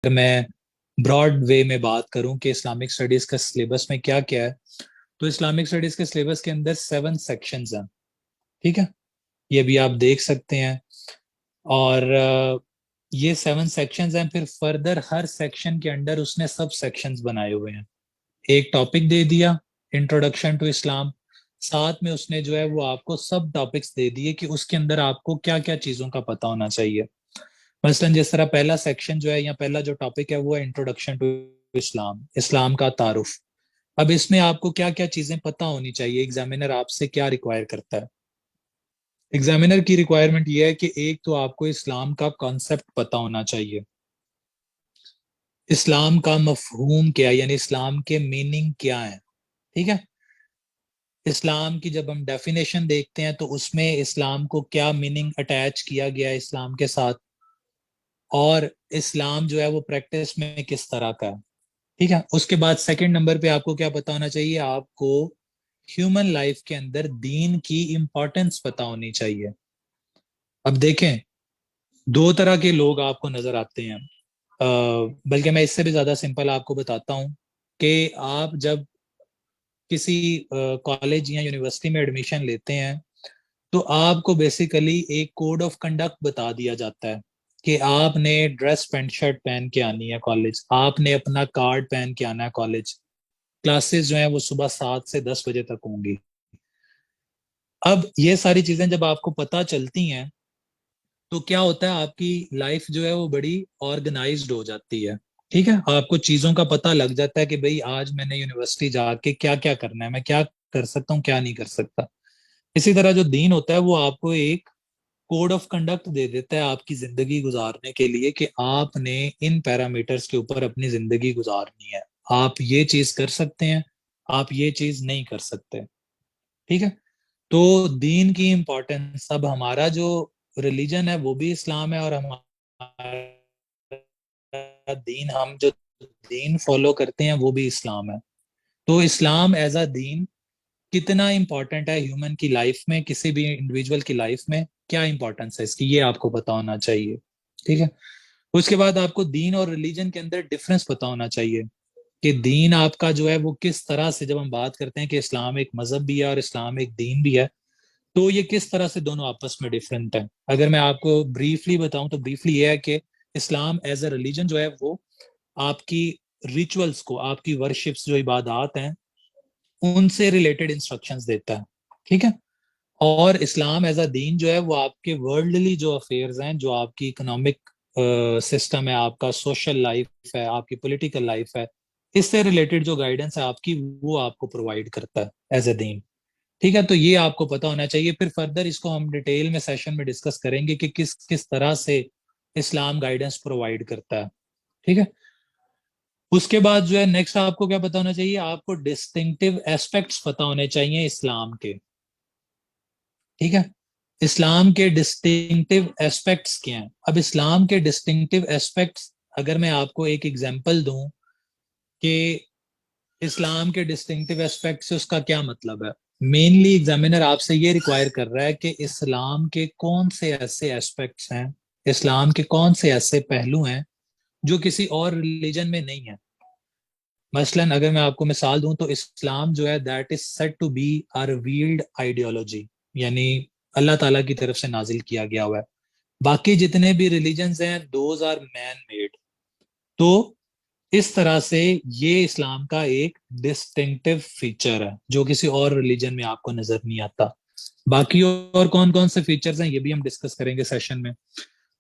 میں براڈ وے میں بات کروں کہ اسلامک اسٹڈیز کا سلیبس میں کیا کیا ہے، تو اسلامک اسٹڈیز کے سلیبس کے اندر 7 سیکشنز ہیں. ٹھیک ہے، یہ بھی آپ دیکھ سکتے ہیں. اور یہ 7 سیکشنز ہیں. پھر فردر ہر سیکشن کے انڈر اس نے سب سیکشنز بنائے ہوئے ہیں. ایک ٹاپک دے دیا انٹروڈکشن ٹو اسلام، ساتھ میں اس نے جو ہے وہ آپ کو سب ٹاپکس دے دیے کہ اس کے اندر آپ کو کیا کیا چیزوں کا پتہ ہونا چاہیے. مثلاً جس طرح پہلا سیکشن جو ہے یا پہلا جو ٹاپک ہے وہ ہے انٹروڈکشن ٹو اسلام، اسلام کا تعارف. اب اس میں آپ کو کیا کیا چیزیں پتہ ہونی چاہیے، ایگزامینر آپ سے کیا ریکوائر کرتا ہے. ایگزامینر کی ریکوائرمنٹ یہ ہے کہ ایک تو آپ کو اسلام کا کانسیپٹ پتہ ہونا چاہیے، اسلام کا مفہوم کیا، یعنی اسلام کے میننگ کیا ہے. ٹھیک ہے، اسلام کی جب ہم ڈیفینیشن دیکھتے ہیں تو اس میں اسلام کو کیا میننگ اٹیچ کیا گیا ہے اسلام کے ساتھ، اور اسلام جو ہے وہ پریکٹس میں کس طرح کا ہے. ٹھیک ہے، اس کے بعد سیکنڈ نمبر پہ آپ کو کیا پتا ہونا چاہیے، آپ کو ہیومن لائف کے اندر دین کی امپورٹنس پتا ہونی چاہیے. اب دیکھیں، دو طرح کے لوگ آپ کو نظر آتے ہیں، بلکہ میں اس سے بھی زیادہ سمپل آپ کو بتاتا ہوں کہ آپ جب کسی کالج یا یونیورسٹی میں ایڈمیشن لیتے ہیں تو آپ کو بیسیکلی ایک کوڈ آف کنڈکٹ بتا دیا جاتا ہے کہ آپ نے ڈریس پینٹ شرٹ پہن کے آنی ہے کالج، آپ نے اپنا کارڈ پہن کے آنا ہے کالج، کلاسز جو ہیں وہ صبح 7 سے 10 بجے تک ہوں گی. اب یہ ساری چیزیں جب آپ کو پتہ چلتی ہیں تو کیا ہوتا ہے، آپ کی لائف جو ہے وہ بڑی آرگنائزڈ ہو جاتی ہے. ٹھیک ہے، آپ کو چیزوں کا پتہ لگ جاتا ہے کہ بھئی آج میں نے یونیورسٹی جا کے کیا کیا کرنا ہے، میں کیا کر سکتا ہوں کیا نہیں کر سکتا. اسی طرح جو دین ہوتا ہے وہ آپ کو ایک کوڈ آف کنڈکٹ دے دیتا ہے آپ کی زندگی گزارنے کے لیے کہ آپ نے ان پیرامیٹرز کے اوپر اپنی زندگی گزارنی ہے، آپ یہ چیز کر سکتے ہیں، آپ یہ چیز نہیں کر سکتے. ٹھیک ہے، تو دین کی امپورٹنس، اب ہمارا جو ریلیجن ہے وہ بھی اسلام ہے، اور ہمارا دین، ہم جو دین فالو کرتے ہیں وہ بھی اسلام ہے. تو اسلام ایز اے دین کتنا امپورٹنٹ ہے ہیومن کی لائف میں، کسی بھی انڈیویجول کی لائف میں کیا امپورٹنس ہے اس کی، یہ آپ کو پتا ہونا چاہیے. ٹھیک ہے، اس کے بعد آپ کو دین اور ریلیجن کے اندر ڈفرنس پتا ہونا چاہیے کہ دین آپ کا جو ہے وہ کس طرح سے، جب ہم بات کرتے ہیں کہ اسلام ایک مذہب بھی ہے اور اسلام ایک دین بھی ہے، تو یہ کس طرح سے دونوں آپس میں ڈفرنٹ ہیں. اگر میں آپ کو بریفلی بتاؤں تو بریفلی یہ ہے کہ اسلام ایز اے ریلیجن جو ہے وہ آپ کی ریچولز کو، آپ کی ورشپس جو عبادات ہیں ان سے ریلیٹڈ انسٹرکشنز دیتا ہے. ٹھیک ہے، اور اسلام ایز اے دین جو ہے وہ آپ کے ورلڈلی جو افیئرز ہیں، جو آپ کی اکنامک سسٹم ہے، آپ کا سوشل لائف ہے، آپ کی پولیٹیکل لائف ہے، اس سے ریلیٹڈ جو گائیڈنس ہے آپ کی، وہ آپ کو پرووائڈ کرتا ہے ایز اے دین. ٹھیک ہے، تو یہ آپ کو پتا ہونا چاہیے. پھر فردر اس کو ہم ڈیٹیل میں سیشن میں ڈسکس کریں گے کہ کس کس طرح سے اسلام گائیڈنس پرووائڈ کرتا ہے. ٹھیک ہے، اس کے بعد جو ہے نیکسٹ آپ کو کیا پتا ہونا چاہیے، آپ کو ڈسٹنکٹیو ایسپیکٹس پتا ہونے چاہیے اسلام کے. ٹھیک ہے، اسلام کے ڈسٹنکٹیو ایسپیکٹس کیا ہیں. اب اسلام کے ڈسٹنکٹیو ایسپیکٹس، اگر میں آپ کو ایک ایگزامپل دوں کہ اسلام کے ڈسٹنکٹیو ایسپیکٹ سے اس کا کیا مطلب ہے، مینلی ایگزامینر آپ سے یہ ریکوائر کر رہا ہے کہ اسلام کے کون سے ایسے ایسپیکٹس ہیں، اسلام کے کون سے ایسے پہلو ہیں جو کسی اور ریلیجن میں نہیں ہے. مثلاً اگر میں آپ کو مثال دوں تو اسلام جو ہے that is said to be a revealed ideology, یعنی اللہ تعالیٰ کی طرف سے نازل کیا گیا ہوا ہے. باقی جتنے بھی ریلیجنز ہیں دوز آر مین میڈ. تو اس طرح سے یہ اسلام کا ایک ڈسٹنکٹیو فیچر ہے جو کسی اور ریلیجن میں آپ کو نظر نہیں آتا. باقی اور کون کون سے فیچرز ہیں یہ بھی ہم ڈسکس کریں گے سیشن میں.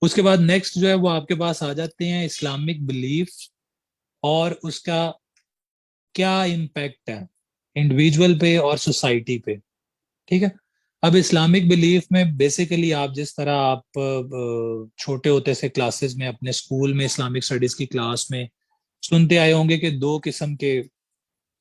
اس کے بعد نیکسٹ جو ہے وہ آپ کے پاس آ جاتے ہیں اسلامک بلیف اور اس کا کیا امپیکٹ ہے انڈیویجول پہ اور سوسائٹی پہ. ٹھیک ہے، اب اسلامک بلیف میں بیسیکلی آپ جس طرح آپ چھوٹے ہوتے سے کلاسز میں اپنے اسکول میں اسلامک اسٹڈیز کی کلاس میں سنتے آئے ہوں گے کہ 2 قسم کے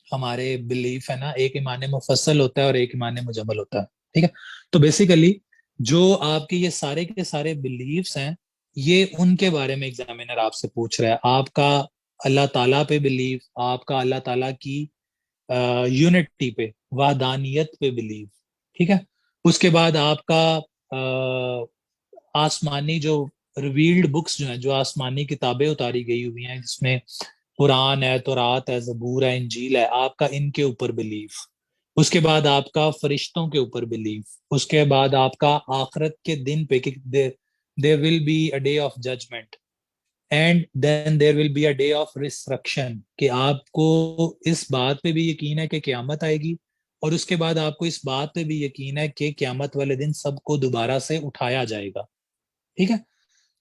ہمارے بلیف ہے نا، ایک ایمان مفصل ہوتا ہے اور ایک ایمان مجمل ہوتا ہے. ٹھیک ہے، تو بیسیکلی جو آپ کے یہ سارے کے سارے بلیفس ہیں یہ ان کے بارے میں ایگزامینر آپ سے پوچھ رہا ہے. آپ کا اللہ تعالیٰ پہ بلیف، آپ کا اللہ تعالیٰ کی یونٹی پہ، وحدانیت پہ بلیف. ٹھیک ہے، اس کے بعد آپ کا آسمانی جو ریویلڈ بکس جو ہیں، جو آسمانی کتابیں اتاری گئی ہوئی ہیں، جس میں قرآن ہے، تورات ہے، زبور ہے، انجیل ہے، آپ کا ان کے اوپر بلیف، اس کے بعد آپ کا فرشتوں کے اوپر بلیف، اس کے بعد آپ کا آخرت کے دن پہ کہ there will be a day of judgment and then there will be a day of resurrection، کہ آپ کو اس بات پہ بھی یقین ہے کہ قیامت آئے گی، اور اس کے بعد آپ کو اس بات پہ بھی یقین ہے کہ قیامت والے دن سب کو دوبارہ سے اٹھایا جائے گا. ٹھیک ہے،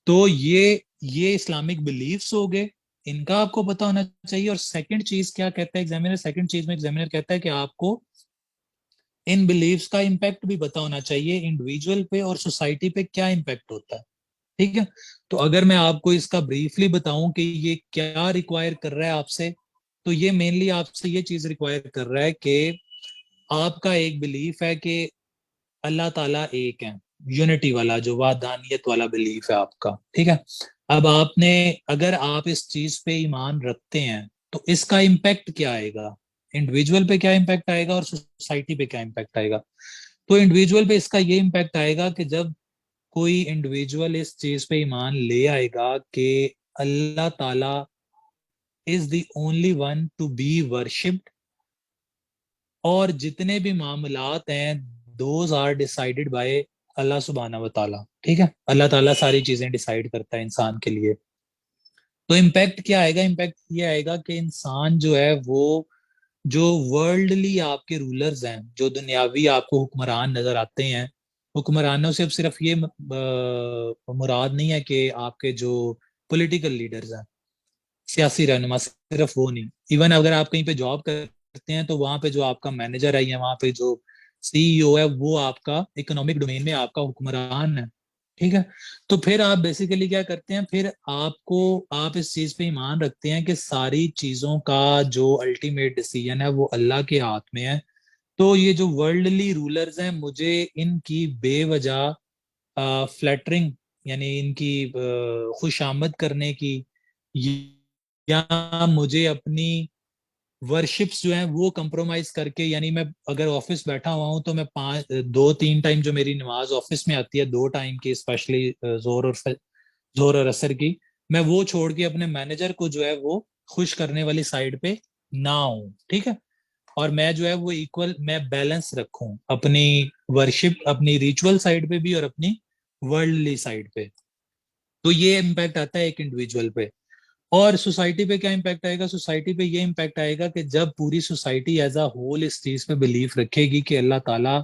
تو یہ اسلامک بلیفس ہو گئے، ان کا آپ کو پتا ہونا چاہیے. اور سیکنڈ چیز کیا کہتا ہے ایگزامینر؟ سیکنڈ چیز میں ایگزامینر کہتا ہے کہ آپ کو ان بلیفس کا امپیکٹ بھی پتا ہونا چاہیے انڈیویجول پہ اور سوسائٹی پہ کیا امپیکٹ ہوتا ہے. ٹھیک ہے، تو اگر میں آپ کو اس کا بریفلی بتاؤں کہ یہ کیا ریکوائر کر رہا ہے آپ سے، تو یہ مینلی آپ سے یہ چیز ریکوائر کر رہا ہے کہ آپ کا ایک بلیف ہے کہ اللہ تعالیٰ ایک ہے، یونٹی والا، جو وحدانیت والا بلیف ہے آپ کا. ٹھیک ہے، اب آپ نے، اگر آپ اس چیز پہ ایمان رکھتے ہیں تو اس کا امپیکٹ کیا آئے گا، انڈیویجول پہ کیا امپیکٹ آئے گا اور سوسائٹی پہ کیا امپیکٹ آئے گا. تو انڈیویجول پہ اس کا یہ امپیکٹ آئے گا کہ جب کوئی انڈیویجول اس چیز پہ ایمان لے آئے گا کہ اللہ تعالیٰ is the only one to be worshipped, اور جتنے بھی معاملات ہیں those are decided by Allah سبحانہ و تعالیٰ. ٹھیک ہے، اللہ تعالیٰ ساری چیزیں ڈیسائیڈ کرتا ہے انسان کے لیے. تو امپیکٹ کیا آئے گا؟ امپیکٹ یہ آئے گا کہ انسان جو ہے وہ، جو ورلڈلی آپ کے رولرز ہیں، جو دنیاوی آپ کو حکمران نظر آتے ہیں، حکمرانوں سے اب صرف یہ مراد نہیں ہے کہ آپ کے جو پولیٹیکل لیڈرز ہیں، سیاسی رہنما، صرف وہ نہیں. ایون اگر آپ کہیں پہ جاب کرتے ہیں تو وہاں پہ جو آپ کا مینیجر ہے یا وہاں پہ جو سی ای او ہے، وہ آپ کا اکنامک ڈومین میں آپ کا حکمران ہے. ٹھیک ہے، تو پھر آپ بیسیکلی کیا کرتے ہیں، پھر آپ اس چیز پہ ایمان رکھتے ہیں کہ ساری چیزوں کا جو الٹیمیٹ ڈیسیژن ہے وہ اللہ کے ہاتھ میں ہے. تو یہ جو ورلڈلی رولرز ہیں، مجھے ان کی بے وجہ فلیٹرنگ، یعنی ان کی خوش آمد کرنے کی، یا مجھے اپنی ورشپس جو ہیں وہ کمپرومائز کر کے، یعنی میں اگر آفس بیٹھا ہوا ہوں تو میں 2-3 ٹائم جو میری نماز آفس میں آتی ہے، 2 ٹائم کی، اسپیشلی زور اور عصر کی، میں وہ چھوڑ کے اپنے مینیجر کو جو ہے وہ خوش کرنے والی سائڈ پہ نہ ہوں. ٹھیک ہے، اور میں جو ہے وہ ایکول، میں بیلنس رکھوں اپنی ورشپ، اپنی ریچول سائڈ پہ بھی اور اپنی ورلڈلی سائڈ پہ. تو یہ امپیکٹ آتا ہے ایک انڈیویجول پہ. اور سوسائٹی پہ کیا امپیکٹ آئے گا؟ سوسائٹی پہ یہ امپیکٹ آئے گا کہ جب پوری سوسائٹی ایز اے ہول اس چیز پہ بلیف رکھے گی کہ اللہ تعالیٰ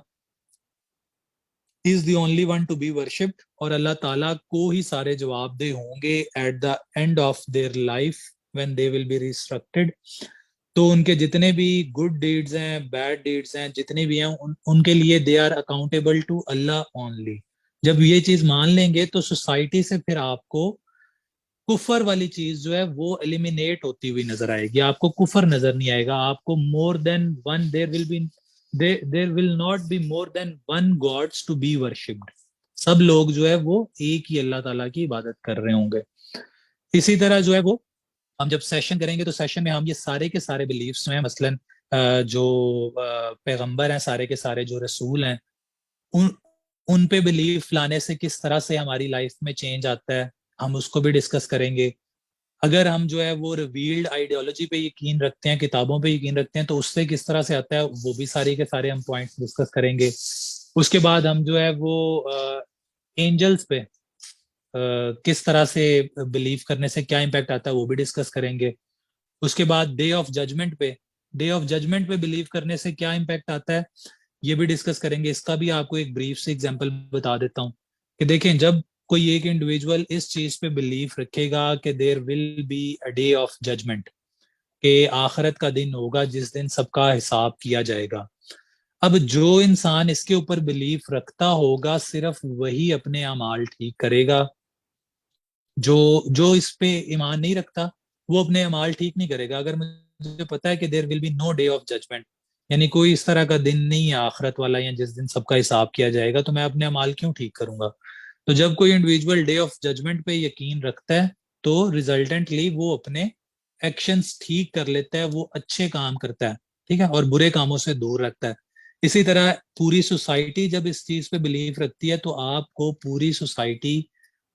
is the only one to be worshipped, اور اللہ تعالیٰ کو ہی سارے جواب دہ ہوں گے at the end of their life when they will be restricted. تو ان کے جتنے بھی گڈ ڈیڈز ہیں، بیڈ ڈیڈز ہیں، جتنے بھی ہیں، ان کے لیے they are accountable to Allah only. جب یہ چیز مان لیں گے تو سوسائٹی سے پھر آپ کو کفر والی چیز جو ہے وہ ایلیمینیٹ ہوتی ہوئی نظر آئے گی. آپ کو کفر نظر نہیں آئے گا. آپ کو more than one, there will not be more than one gods to be worshipped. سب لوگ جو ہے وہ ایک ہی اللہ تعالیٰ کی عبادت کر رہے ہوں گے. اسی طرح جو ہے وہ ہم جب سیشن کریں گے تو سیشن میں ہم یہ سارے کے سارے بلیفس ہیں، مثلاً جو پیغمبر ہیں، سارے کے سارے جو رسول ہیں، ان پہ بلیف لانے سے کس طرح سے ہماری لائف میں چینج آتا ہے، ہم اس کو بھی ڈسکس کریں گے. اگر ہم جو ہے وہ ریویلڈ آئیڈیالوجی پہ یقین رکھتے ہیں، کتابوں پہ یقین رکھتے ہیں، تو اس سے کس طرح سے آتا ہے، وہ بھی سارے کے سارے ہم پوائنٹس ڈسکس کریں گے. اس کے بعد ہم جو ہے وہ اینجلز پہ کس طرح سے بلیف کرنے سے کیا امپیکٹ آتا ہے وہ بھی ڈسکس کریں گے. اس کے بعد ڈے آف ججمنٹ پہ بلیو کرنے سے کیا امپیکٹ آتا ہے یہ بھی ڈسکس کریں گے. اس کا بھی آپ کو ایک بریف سے ایگزامپل بتا دیتا ہوں کہ دیکھیں، جب کوئی ایک انڈیویجول اس چیز پہ بلیف رکھے گا کہ there will be a day of judgement, کہ آخرت کا دن ہوگا جس دن سب کا حساب کیا جائے گا. اب جو انسان اس کے اوپر بلیف رکھتا ہوگا صرف وہی اپنے اعمال ٹھیک کرے گا. جو اس پہ ایمان نہیں رکھتا وہ اپنے اعمال ٹھیک نہیں کرے گا. اگر مجھے پتا ہے کہ there will be no day of judgement, یعنی کوئی اس طرح کا دن نہیں ہے آخرت والا یا جس دن سب کا حساب کیا جائے گا، تو میں اپنے اعمال کیوں ٹھیک کروں گا؟ تو جب کوئی انڈیویجول ڈے آف ججمنٹ پہ یقین رکھتا ہے تو ریزلٹنٹلی وہ اپنے ایکشنز ٹھیک کر لیتا ہے، وہ اچھے کام کرتا ہے. ٹھیک ہے، اور برے کاموں سے دور رکھتا ہے. اسی طرح پوری سوسائٹی جب اس چیز پہ بلیف رکھتی ہے تو آپ کو پوری society,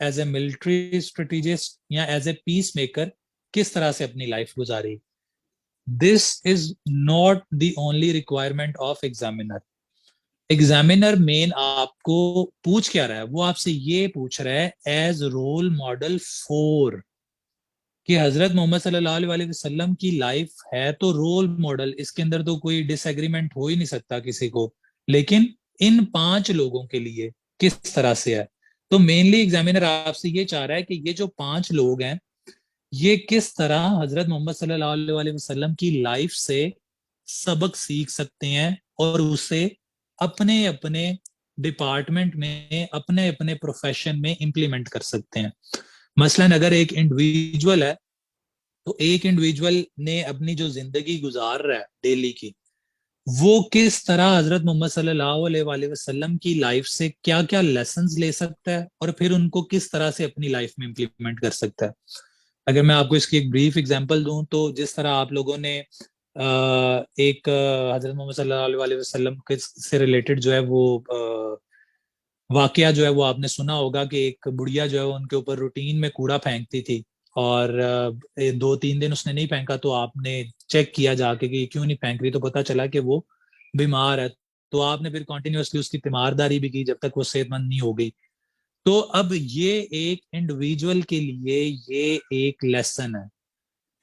as a military strategist یا ایز اے پیس میکر کس طرح سے اپنی لائف گزاری. This is not the only requirement of examiner. Examiner مین آپ کو پوچھ کیا رہا ہے, وہ آپ سے یہ پوچھ رہا ہے ایز رول ماڈل فور, کہ حضرت محمد صلی اللہ علیہ وسلم کی لائف ہے تو رول ماڈل, اس کے اندر تو کوئی ڈس ایگریمنٹ ہو ہی نہیں سکتا کسی کو, لیکن ان 5 لوگوں کے لیے کس طرح سے ہے. تو مینلی ایگزامینر آپ سے یہ چاہ رہا ہے کہ یہ جو 5 لوگ ہیں یہ کس طرح حضرت محمد صلی اللہ علیہ وسلم کی لائف سے سبق سیکھ سکتے ہیں اور اسے اپنے اپنے ڈپارٹمنٹ میں, اپنے اپنے پروفیشن میں امپلیمنٹ کر سکتے ہیں. مثلاً اگر ایک انڈیویجول ہے تو ایک انڈیویجول نے اپنی جو زندگی گزار رہا ہے ڈیلی کی, وہ کس طرح حضرت محمد صلی اللہ علیہ وسلم کی لائف سے کیا کیا لیسنز لے سکتا ہے اور پھر ان کو کس طرح سے اپنی لائف میں امپلیمنٹ کر سکتا ہے. اگر میں آپ کو اس کی ایک بریف اگزامپل دوں تو جس طرح آپ لوگوں نے ایک حضرت محمد صلی اللہ علیہ وسلم سے ریلیٹڈ جو ہے وہ واقعہ جو ہے وہ آپ نے سنا ہوگا کہ ایک بڑھیا جو ہے ان کے اوپر روٹین میں کوڑا پھینکتی تھی اور 2-3 دن اس نے نہیں پھینکا تو آپ نے چیک کیا جا کے کہ کیوں نہیں پھینک رہی, تو پتا چلا کہ وہ بیمار ہے. تو آپ نے پھر کنٹینیوسلی اس کی تیمارداری بھی کی جب تک وہ صحت مند نہیں ہو گئی. تو اب یہ ایک انڈیویجول کے لیے یہ ایک لیسن ہے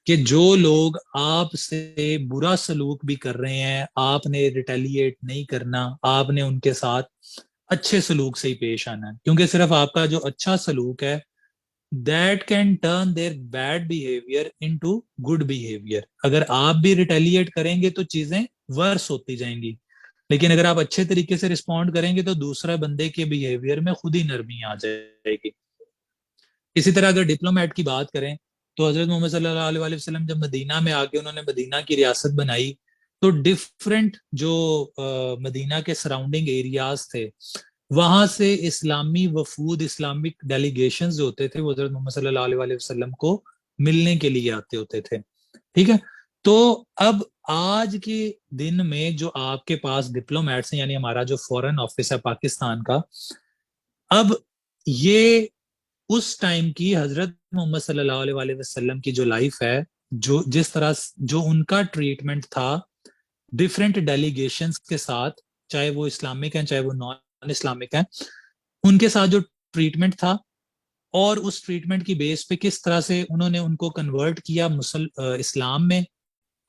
کہ جو لوگ آپ سے برا سلوک بھی کر رہے ہیں, آپ نے ریٹیلیٹ نہیں کرنا, آپ نے ان کے ساتھ اچھے سلوک سے ہی پیش آنا ہے, کیونکہ صرف آپ کا جو اچھا سلوک ہے that can turn their bad behavior into good behavior. اگر آپ بھی ریٹیلیٹ کریں گے تو چیزیں ورس ہوتی جائیں گی, لیکن اگر آپ اچھے طریقے سے رسپونڈ کریں گے تو دوسرے بندے کے بیہیویئر میں خود ہی نرمی آ جائے گی. اسی طرح اگر ڈپلومیٹ کی بات کریں تو حضرت محمد صلی اللہ علیہ وسلم جب مدینہ میں آ کے انہوں نے مدینہ کی ریاست بنائی تو ڈفرینٹ جو مدینہ کے سراؤنڈنگ ایریاز تھے وہاں سے اسلامی وفود, اسلامک ڈیلیگیشن جو ہوتے تھے وہ حضرت محمد صلی اللہ علیہ وسلم کو ملنے کے لیے آتے ہوتے تھے. ٹھیک ہے, تو اب آج کے دن میں جو آپ کے پاس ڈپلومیٹس ہیں, یعنی ہمارا جو فورن آفس ہے پاکستان کا, اب یہ اس ٹائم کی حضرت محمد صلی اللہ علیہ وسلم کی جو لائف ہے, جو جس طرح جو ان کا ٹریٹمنٹ تھا ڈفرینٹ ڈیلیگیشنز کے ساتھ, چاہے وہ اسلامک ہیں چاہے وہ نان اسلامک ہیں, ان کے ساتھ جو ٹریٹمنٹ تھا اور اس ٹریٹمنٹ کی بیس پہ کس طرح سے انہوں نے ان کو کنورٹ کیا اسلام میں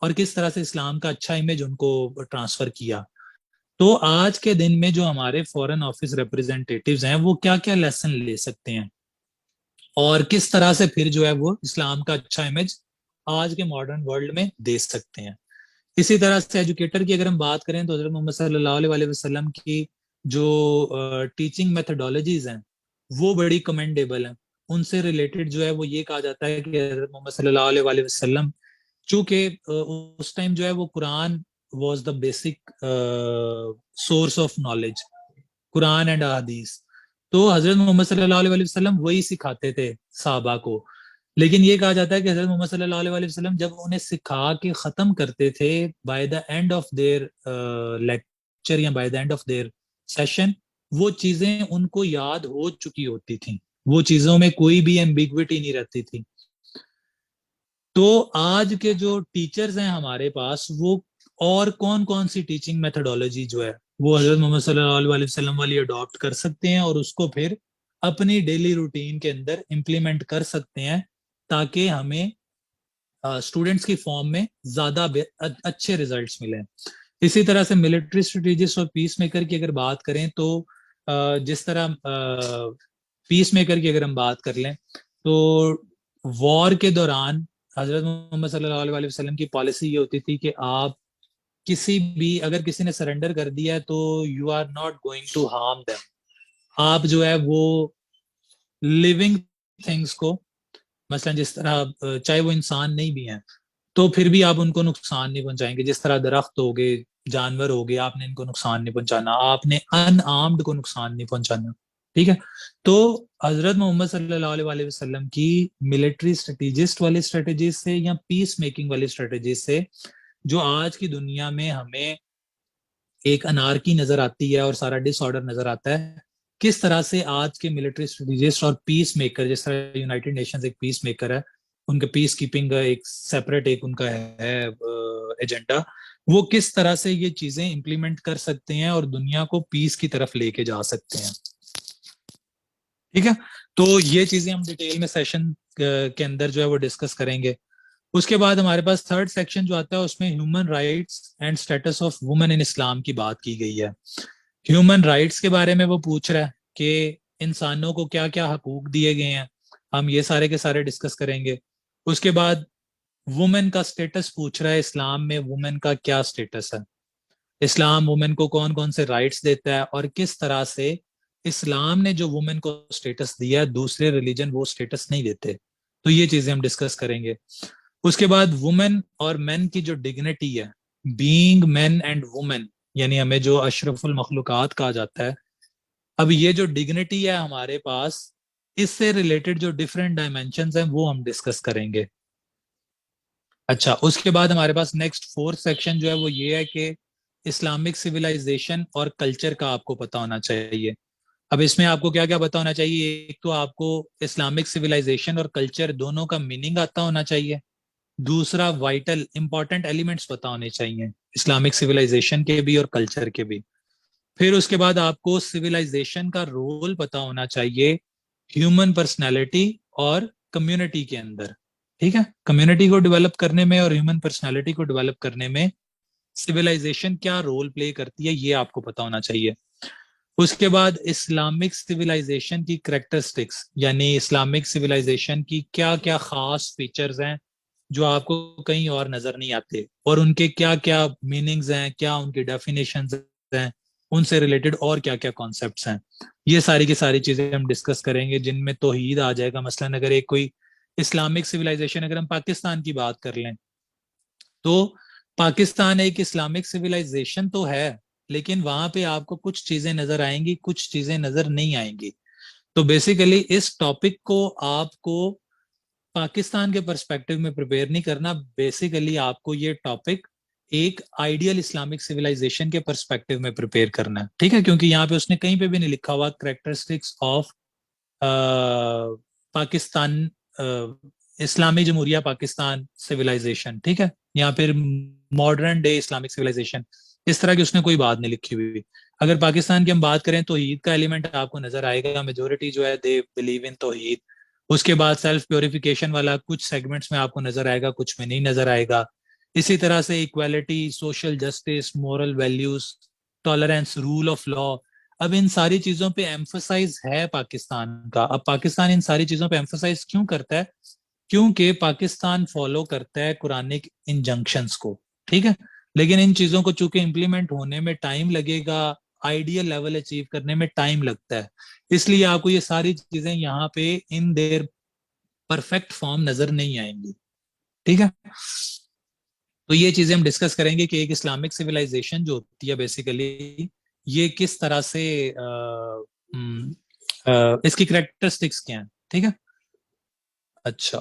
اور کس طرح سے اسلام کا اچھا امیج ان کو ٹرانسفر کیا. تو آج کے دن میں جو ہمارے فورن آفس ریپرزینٹیٹیوز ہیں وہ کیا کیا لیسن لے سکتے ہیں اور کس طرح سے پھر جو ہے وہ اسلام کا اچھا امیج آج کے ماڈرن ورلڈ میں دے سکتے ہیں. اسی طرح سے ایجوکیٹر کی اگر ہم بات کریں تو حضرت محمد صلی اللہ علیہ وسلم کی جو ٹیچنگ میتھڈالوجیز ہیں وہ بڑی کمینڈیبل ہیں. ان سے ریلیٹڈ جو ہے وہ یہ کہا جاتا ہے کہ حضرت محمد صلی اللہ علیہ وسلم چونکہ اس ٹائم جو ہے وہ Quran was the basic source of knowledge, Quran and احادیث, تو حضرت محمد صلی اللہ علیہ وسلم وہی سکھاتے تھے صحابہ کو. لیکن یہ کہا جاتا ہے کہ حضرت محمد صلی اللہ علیہ وسلم جب انہیں سکھا کے ختم کرتے تھے by the end of their lecture یا by the end of their session, وہ چیزیں ان کو یاد ہو چکی ہوتی تھیں, وہ چیزوں میں کوئی بھی ایمبیگوٹی نہیں رہتی تھی. تو آج کے جو ٹیچرز ہیں ہمارے پاس وہ اور کون کون سی ٹیچنگ میتھڈالوجی جو ہے وہ حضرت محمد صلی اللہ علیہ وسلم والی اڈاپٹ کر سکتے ہیں اور اس کو پھر اپنی ڈیلی روٹین کے اندر امپلیمنٹ کر سکتے ہیں تاکہ ہمیں اسٹوڈنٹس کی فارم میں زیادہ اچھے ریزلٹس ملیں. اسی طرح سے ملٹری اسٹریٹجسٹ اور پیس میکر کی اگر بات کریں تو جس طرح پیس میکر کی اگر ہم بات کر لیں تو وار کے دوران حضرت محمد صلی اللہ علیہ وسلم کی پالیسی یہ ہوتی تھی کہ آپ کسی بھی اگر کسی نے سرنڈر کر دیا ہے تو you are not going to harm them. آپ جو ہے وہ لیونگ تھنگس کو, مثلا جس طرح چاہے وہ انسان نہیں بھی ہیں تو پھر بھی آپ ان کو نقصان نہیں پہنچائیں گے. جس طرح درخت ہو گئے, جانور ہو گئے, آپ نے ان کو نقصان نہیں پہنچانا, آپ نے ان آرمڈ کو نقصان نہیں پہنچانا. ٹھیک ہے, تو حضرت محمد صلی اللہ علیہ وسلم کی ملٹری اسٹریٹجسٹ والی اسٹریٹجیز سے یا پیس میکنگ والی اسٹریٹجیز سے جو آج کی دنیا میں ہمیں ایک انارکی نظر آتی ہے اور سارا ڈس آرڈر نظر آتا ہے, کس طرح سے آج کے ملٹری اسٹریٹجسٹ اور پیس میکر، جس طرح یونائٹڈ نیشنز ایک پیس میکر ہے، ان کا پیس کیپنگ ایک سیپریٹ ایک ان کا ہے ایجنڈا، وہ کس طرح سے یہ چیزیں امپلیمنٹ کر سکتے ہیں اور دنیا کو پیس کی طرف لے کے جا سکتے ہیں. ٹھیک ہے، تو یہ چیزیں ہم ڈیٹیل میں سیشن کے اندر جو ہے وہ ڈسکس کریں گے. اس کے بعد ہمارے پاس تھرڈ سیکشن جو آتا ہے اس میں human rights and status of women in Islam کی بات کی گئی ہے. ہیومن رائٹس کے بارے میں وہ پوچھ رہا ہے کہ انسانوں کو کیا کیا حقوق دیے گئے ہیں، ہم یہ سارے کے سارے ڈسکس کریں گے. اس کے بعد وومن کا سٹیٹس پوچھ رہا ہے، اسلام میں وومن کا کیا سٹیٹس ہے، اسلام وومن کو کون کون سے رائٹس دیتا ہے، اور کس طرح سے اسلام نے جو وومن کو سٹیٹس دیا ہے دوسرے ریلیجن وہ سٹیٹس نہیں دیتے. تو یہ چیزیں ہم ڈسکس کریں گے. اس کے بعد وومن اور مین کی جو ڈگنیٹی ہے، بینگ مین اینڈ وومن، یعنی ہمیں جو اشرف المخلوقات کہا جاتا ہے، اب یہ جو ڈگنیٹی ہے ہمارے پاس، اس سے ریلیٹڈ جو ڈفرینٹ ڈائمینشنز ہیں وہ ہم ڈسکس کریں گے. اچھا، اس کے بعد ہمارے پاس نیکسٹ فورتھ سیکشن جو ہے وہ یہ ہے کہ اسلامک سویلائزیشن اور کلچر کا آپ کو پتا ہونا چاہیے. اب اس میں آپ کو کیا کیا پتا ہونا چاہیے؟ ایک تو آپ کو اسلامک سویلائزیشن اور کلچر دونوں کا میننگ آتا ہونا چاہیے. دوسرا، وائٹل امپورٹنٹ ایلیمنٹس پتا ہونے چاہیے اسلامک سویلائزیشن کے بھی اور کلچر کے بھی. پھر اس کے بعد آپ کو سویلائزیشن کا رول پتا ہونا چاہیے ہیومن پرسنالٹی اور کمیونٹی کے اندر. ٹھیک ہے، کمیونٹی کو ڈیولپ کرنے میں اور ہیومن پرسنالٹی کو ڈیولپ کرنے میں سویلائزیشن کیا رول پلے کرتی ہے یہ آپ کو پتا ہونا چاہیے. اس کے بعد اسلامک سویلائزیشن کی کریکٹرسٹکس، یعنی اسلامک سویلائزیشن کی کیا کیا خاص فیچرز ہیں جو آپ کو کہیں اور نظر نہیں آتے، اور ان کے کیا کیا میننگز ہیں، کیا ان کی ڈیفینیشنز ہیں، ان سے ریلیٹڈ اور کیا کیا کانسیپٹس ہیں. یہ ساری کی ساری چیزیں ہم ڈسکس کریں گے، جن میں توحید آ جائے گا. مثلاً اگر ایک کوئی اسلامک سویلائزیشن، اگر ہم پاکستان کی بات کر لیں تو پاکستان ایک اسلامک سویلائزیشن تو ہے، لیکن وہاں پہ آپ کو کچھ چیزیں نظر آئیں گی، کچھ چیزیں نظر نہیں آئیں گی. تو بیسیکلی اس ٹاپک کو آپ کو پاکستان کے پرسپیکٹو میں پریپیئر نہیں کرنا، بیسیکلی آپ کو یہ ٹاپک ایک آئیڈیل اسلامک سویلائزیشن کے پرسپیکٹو میں پریپیئر کرنا ہے. ٹھیک ہے، کیونکہ یہاں پہ اس نے کہیں پہ بھی نہیں لکھا ہوا کریکٹرسٹکس آف پاکستان، اسلامی جمہوریہ پاکستان سویلائزیشن. ٹھیک ہے، یہاں پھر ماڈرن ڈے اسلامک سویلائزیشن اس طرح کی اس نے کوئی بات نہیں لکھی ہوئی. اگر پاکستان کی ہم بات کریں تو توحید کا ایلیمنٹ آپ کو نظر آئے گا، میجورٹی جو ہے دے بلیو ان توحید. اس کے بعد سیلف پیوریفیکیشن والا کچھ سیگمنٹس میں آپ کو نظر آئے گا، کچھ میں نہیں نظر آئے گا. اسی طرح سے equality, social justice, moral values, tolerance, rule of law. اب ان ساری چیزوں پہ ایمفسائز ہے پاکستان کا. اب پاکستان ان ساری چیزوں پہ ایمفسائز کیوں کرتا ہے؟ کیونکہ پاکستان فالو کرتا ہے قرآنک انجنکشنز کو. ٹھیک ہے، لیکن ان چیزوں کو چونکہ امپلیمنٹ ہونے میں ٹائم لگے گا، آئیڈیل لیول اچیو کرنے میں ٹائم لگتا ہے، اس لیے آپ کو یہ ساری چیزیں یہاں پہ ان دیر پرفیکٹ فارم نظر نہیں آئیں گی. ٹھیک ہے، تو یہ چیزیں ہم ڈسکس کریں گے کہ ایک اسلامک سویلائزیشن جو ہوتی ہے بیسیکلی یہ کس طرح سے اس کی کریکٹرسٹکس کیا ہیں. ٹھیک ہے، اچھا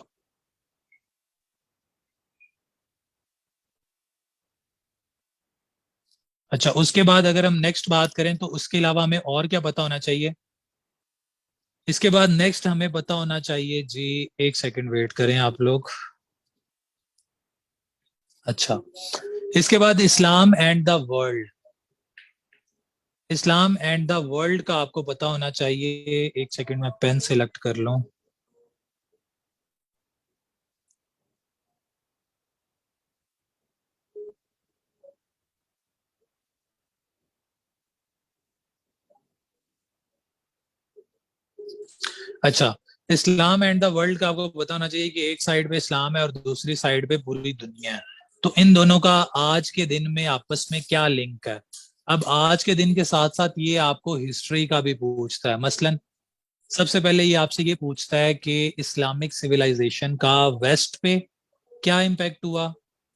اچھا اس کے بعد اگر ہم نیکسٹ بات کریں تو اس کے علاوہ ہمیں اور کیا پتا ہونا چاہیے؟ اس کے بعد نیکسٹ ہمیں پتا ہونا چاہیے جی، ایک سیکنڈ ویٹ کریں آپ لوگ. اچھا، اس کے بعد Islam and the world. Islam and the world کا آپ کو پتا ہونا چاہیے. ایک سیکنڈ میں پین سلیکٹ کر لوں. اچھا، اسلام اینڈ دا ورلڈ کا آپ کو پتا ہونا چاہیے کہ ایک سائڈ پہ اسلام ہے اور دوسری سائڈ پہ پوری دنیا ہے. تو ان دونوں کا آج کے دن میں آپس میں کیا لنک ہے؟ اب آج کے دن کے ساتھ ساتھ یہ آپ کو ہسٹری کا بھی پوچھتا ہے. مثلاً سب سے پہلے یہ آپ سے یہ پوچھتا ہے کہ اسلامک سویلائزیشن کا ویسٹ پہ کیا امپیکٹ ہوا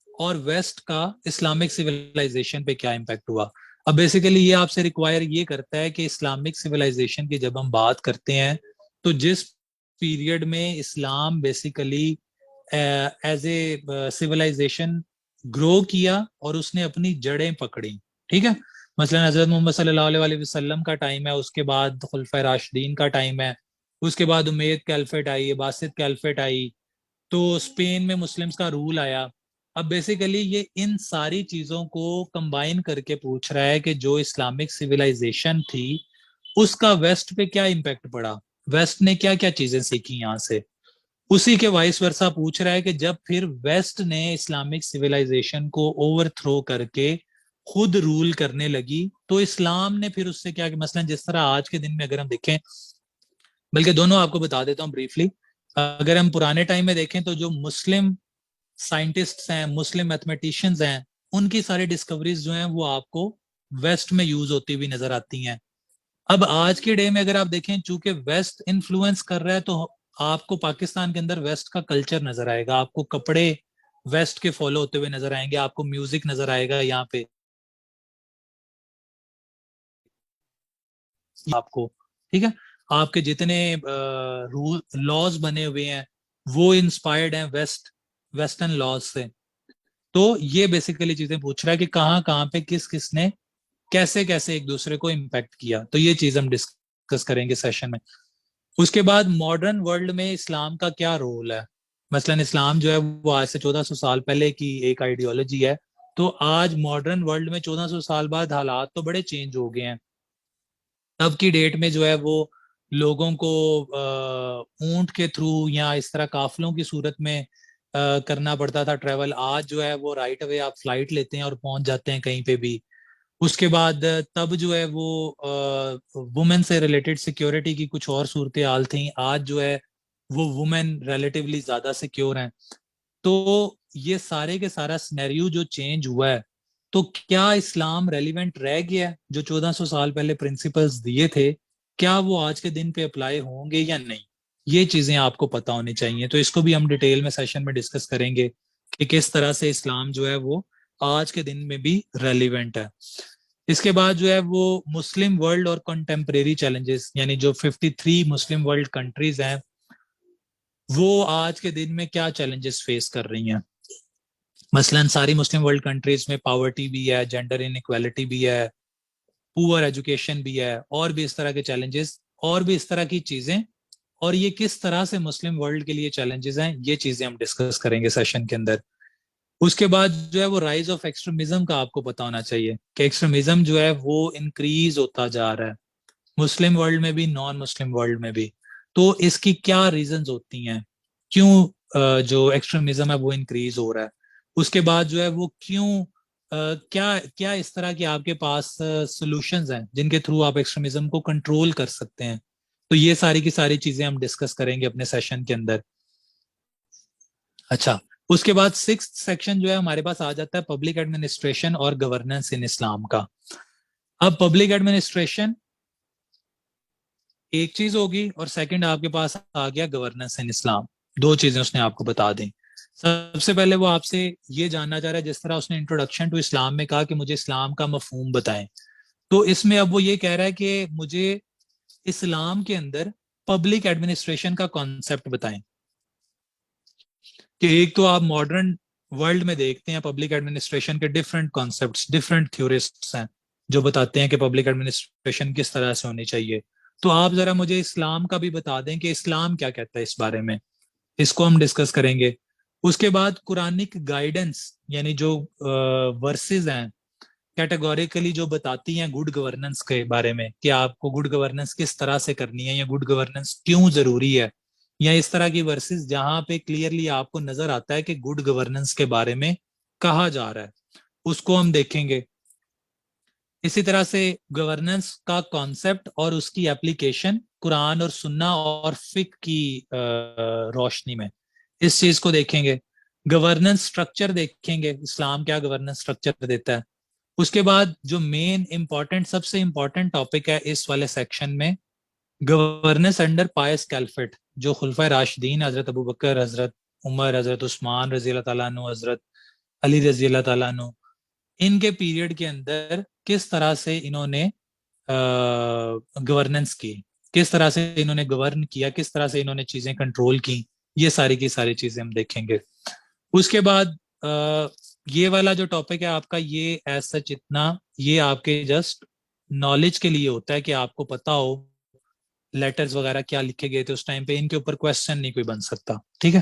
اور ویسٹ کا اسلامک سویلائزیشن پہ کیا امپیکٹ ہوا. اب بیسیکلی یہ آپ سے ریکوائر یہ کرتا ہے کہ اسلامک سویلائزیشن کی جب ہم بات کرتے ہیں تو جس پیریڈ میں اسلام بیسیکلی ایز اے سویلائزیشن گرو کیا اور اس نے اپنی جڑیں پکڑی. ٹھیک ہے، مثلا حضرت محمد صلی اللہ علیہ وسلم کا ٹائم ہے، اس کے بعد خلفۂ راشدین کا ٹائم ہے، اس کے بعد امید کیلفٹ آئی، باسط کیلفٹ آئی، تو اسپین میں مسلمس کا رول آیا۔ اب بیسیکلی یہ ان ساری چیزوں کو کمبائن کر کے پوچھ رہا ہے کہ جو اسلامک سویلائزیشن تھی اس کا ویسٹ پہ کیا امپیکٹ پڑا، ویسٹ نے کیا کیا چیزیں سیکھی یہاں سے، اسی کے وائس ورسا پوچھ رہا ہے کہ جب پھر ویسٹ نے اسلامک سویلائزیشن کو اوور تھرو کر کے خود رول کرنے لگی تو اسلام نے پھر اس سے کیا کہ مثلا جس طرح آج کے دن میں اگر ہم دیکھیں، بلکہ دونوں آپ کو بتا دیتا ہوں بریفلی، اگر ہم پرانے ٹائم میں دیکھیں تو جو مسلم سائنٹسٹ ہیں، مسلم میتھمیٹیشینز ہیں، ان کی ساری ڈسکوریز جو ہیں وہ آپ کو ویسٹ میں یوز ہوتی ہوئی نظر آتی ہیں۔ اب آج کے ڈے میں اگر آپ دیکھیں چونکہ ویسٹ انفلوئنس کر رہا ہے تو آپ کو پاکستان کے اندر ویسٹ کا کلچر نظر آئے گا، آپ کو کپڑے ویسٹ کے فالو ہوتے ہوئے نظر آئیں گے، آپ کو میوزک نظر آئے گا یہاں پہ آپ کو، ٹھیک ہے، آپ کے جتنے لاز بنے ہوئے ہیں وہ انسپائرڈ ہیں ویسٹرن لاز سے۔ تو یہ بیسیکلی چیزیں پوچھ رہا ہے کہ کہاں کہاں پہ کس کس نے کیسے کیسے ایک دوسرے کو امپیکٹ کیا، تو یہ چیز ہم ڈسکس کریں گے سیشن میں۔ اس کے بعد ماڈرن ورلڈ میں اسلام کا کیا رول ہے، مثلا اسلام جو ہے وہ آج سے 1400 سال پہلے کی ایک آئیڈیالوجی ہے، تو آج ماڈرن ورلڈ میں 1400 سال بعد حالات تو بڑے چینج ہو گئے ہیں۔ تب کی ڈیٹ میں جو ہے وہ لوگوں کو اونٹ کے تھرو یا اس طرح قافلوں کی صورت میں کرنا پڑتا تھا ٹریول، آج جو ہے وہ رائٹ اوے آپ فلائٹ لیتے ہیں اور پہنچ جاتے ہیں کہیں پہ بھی۔ اس کے بعد تب جو ہے وہ وومن سے ریلیٹڈ سیکیورٹی کی کچھ اور صورتحال تھیں، آج جو ہے وہ وومن ریلیٹیولی زیادہ سیکیور ہیں۔ تو یہ سارے کے سارا سنیریو جو چینج ہوا ہے، تو کیا اسلام ریلیونٹ رہ گیا ہے؟ جو 1400 سال پہلے پرنسپلز دیے تھے کیا وہ آج کے دن پہ اپلائی ہوں گے یا نہیں، یہ چیزیں آپ کو پتہ ہونی چاہیے۔ تو اس کو بھی ہم ڈیٹیل میں سیشن میں ڈسکس کریں گے کہ کس طرح سے اسلام جو ہے وہ آج کے دن میں بھی ریلیونٹ ہے۔ اس کے بعد جو ہے وہ مسلم ورلڈ اور کنٹمپریری چیلنجز، یعنی جو 53 مسلم ورلڈ کنٹریز ہیں وہ آج کے دن میں کیا چیلنجز فیس کر رہی ہیں۔ مثلا ساری مسلم ورلڈ کنٹریز میں پاورٹی بھی ہے، جینڈر ان ایکویلٹی بھی ہے، پور ایجوکیشن بھی ہے، اور بھی اس طرح کے چیلنجز اور بھی اس طرح کی چیزیں، اور یہ کس طرح سے مسلم ورلڈ کے لیے چیلنجز ہیں، یہ چیزیں ہم ڈسکس کریں گے سیشن کے اندر۔ اس کے بعد جو ہے وہ رائز آف ایکسٹریمزم کا آپ کو پتا ہونا چاہیے کہ ایکسٹریمزم جو ہے وہ انکریز ہوتا جا رہا ہے مسلم ورلڈ میں بھی، نان مسلم ورلڈ میں بھی۔ تو اس کی کیا ریزنز ہوتی ہیں، کیوں جو ایکسٹریمزم ہے وہ انکریز ہو رہا ہے، اس کے بعد جو ہے وہ کیوں کیا کیا اس طرح کی آپ کے پاس سولوشنز ہیں جن کے تھرو آپ ایکسٹریمزم کو کنٹرول کر سکتے ہیں۔ تو یہ ساری کی ساری چیزیں ہم ڈسکس کریں گے اپنے سیشن کے اندر۔ اچھا، اس کے بعد 6th سیکشن جو ہے ہمارے پاس آ جاتا ہے پبلک ایڈمنسٹریشن اور گورننس ان اسلام کا۔ اب پبلک ایڈمنسٹریشن ایک چیز ہوگی اور سیکنڈ آپ کے پاس آ گیا گورننس ان اسلام، دو چیزیں اس نے آپ کو بتا دیں۔ سب سے پہلے وہ آپ سے یہ جاننا چاہ رہا ہے، جس طرح اس نے انٹروڈکشن ٹو اسلام میں کہا کہ مجھے اسلام کا مفہوم بتائیں، تو اس میں اب وہ یہ کہہ رہا ہے کہ مجھے اسلام کے اندر پبلک ایڈمنسٹریشن کا کانسیپٹ بتائیں۔ کہ ایک تو آپ ماڈرن ورلڈ میں دیکھتے ہیں پبلک ایڈمنسٹریشن کے ڈفرینٹ کانسیپٹس، ڈفرینٹ تھیورسٹس ہیں جو بتاتے ہیں کہ پبلک ایڈمنسٹریشن کس طرح سے ہونی چاہیے۔ تو آپ ذرا مجھے اسلام کا بھی بتا دیں کہ اسلام کیا کہتا ہے اس بارے میں، اس کو ہم ڈسکس کریں گے۔ اس کے بعد قرآنک گائیڈنس، یعنی جو ورسز ہیں کیٹیگوریکلی جو بتاتی ہیں گڈ گورننس کے بارے میں کہ آپ کو گڈ گورننس کس طرح سے کرنی ہے یا گڈ گورننس کیوں ضروری ہے، یا اس طرح کی ورسز جہاں پہ کلیئرلی آپ کو نظر آتا ہے کہ گڈ گورننس کے بارے میں کہا جا رہا ہے، اس کو ہم دیکھیں گے۔ اسی طرح سے گورننس کا کانسیپٹ اور اس کی اپلیکیشن قرآن اور سنہ اور فقہ کی روشنی میں، اس چیز کو دیکھیں گے۔ گورننس سٹرکچر دیکھیں گے، اسلام کیا گورننس سٹرکچر دیتا ہے۔ اس کے بعد جو مین امپورٹنٹ سب سے امپورٹنٹ ٹاپک ہے اس والے سیکشن میں، گورننس انڈر پائس کیلفٹ، جو خلفۂ راشدین حضرت ابوبکر، حضرت عمر، حضرت عثمان رضی اللہ تعالیٰ عنہ، حضرت علی رضی اللہ تعالیٰ عنہ، ان کے پیریڈ کے اندر کس طرح سے انہوں نے گورننس کی، کس طرح سے انہوں نے گورن کیا، کس طرح سے انہوں نے چیزیں کنٹرول کی، یہ ساری کی ساری چیزیں ہم دیکھیں گے۔ اس کے بعد یہ والا جو ٹاپک ہے آپ کا یہ ایز سچ اتنا یہ آپ کے جسٹ نالج کے لیے ہوتا ہے کہ آپ کو پتا ہو لیٹرز وغیرہ کیا لکھے گئے تھے اس ٹائم پہ, ان کے اوپر کوشچن نہیں کوئی بن سکتا, ٹھیک ہے.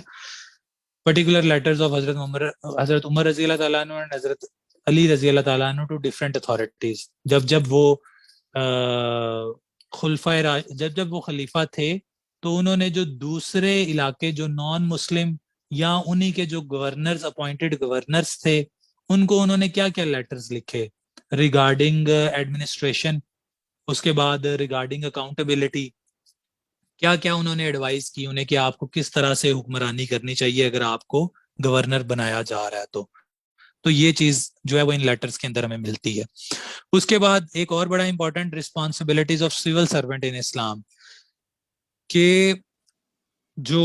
پرٹیکولر لیٹرز آف حضرت عمر رضی اللہ تعالیٰ عنہ اور حضرت علی رضی اللہ تعالیٰ عنہ ٹو ڈفرینٹ اتھارٹیز. جب وہ جب وہ خلیفہ تھے تو انہوں نے جو دوسرے علاقے جو نان مسلم یا انہی کے جو گورنرز اپوائنٹڈ گورنرز تھے ان کو انہوں نے کیا کیا لیٹرز لکھے ریگارڈنگ ایڈمنسٹریشن, اس کے بعد ریگارڈنگ اکاؤنٹیبلٹی, کیا کیا انہوں نے ایڈوائز کی انہیں کہ آپ کو کس طرح سے حکمرانی کرنی چاہیے اگر آپ کو گورنر بنایا جا رہا ہے تو یہ چیز جو ہے وہ ان لیٹرز کے اندر ہمیں ملتی ہے. اس کے بعد ایک اور بڑا important responsibilities of civil servant in Islam کہ جو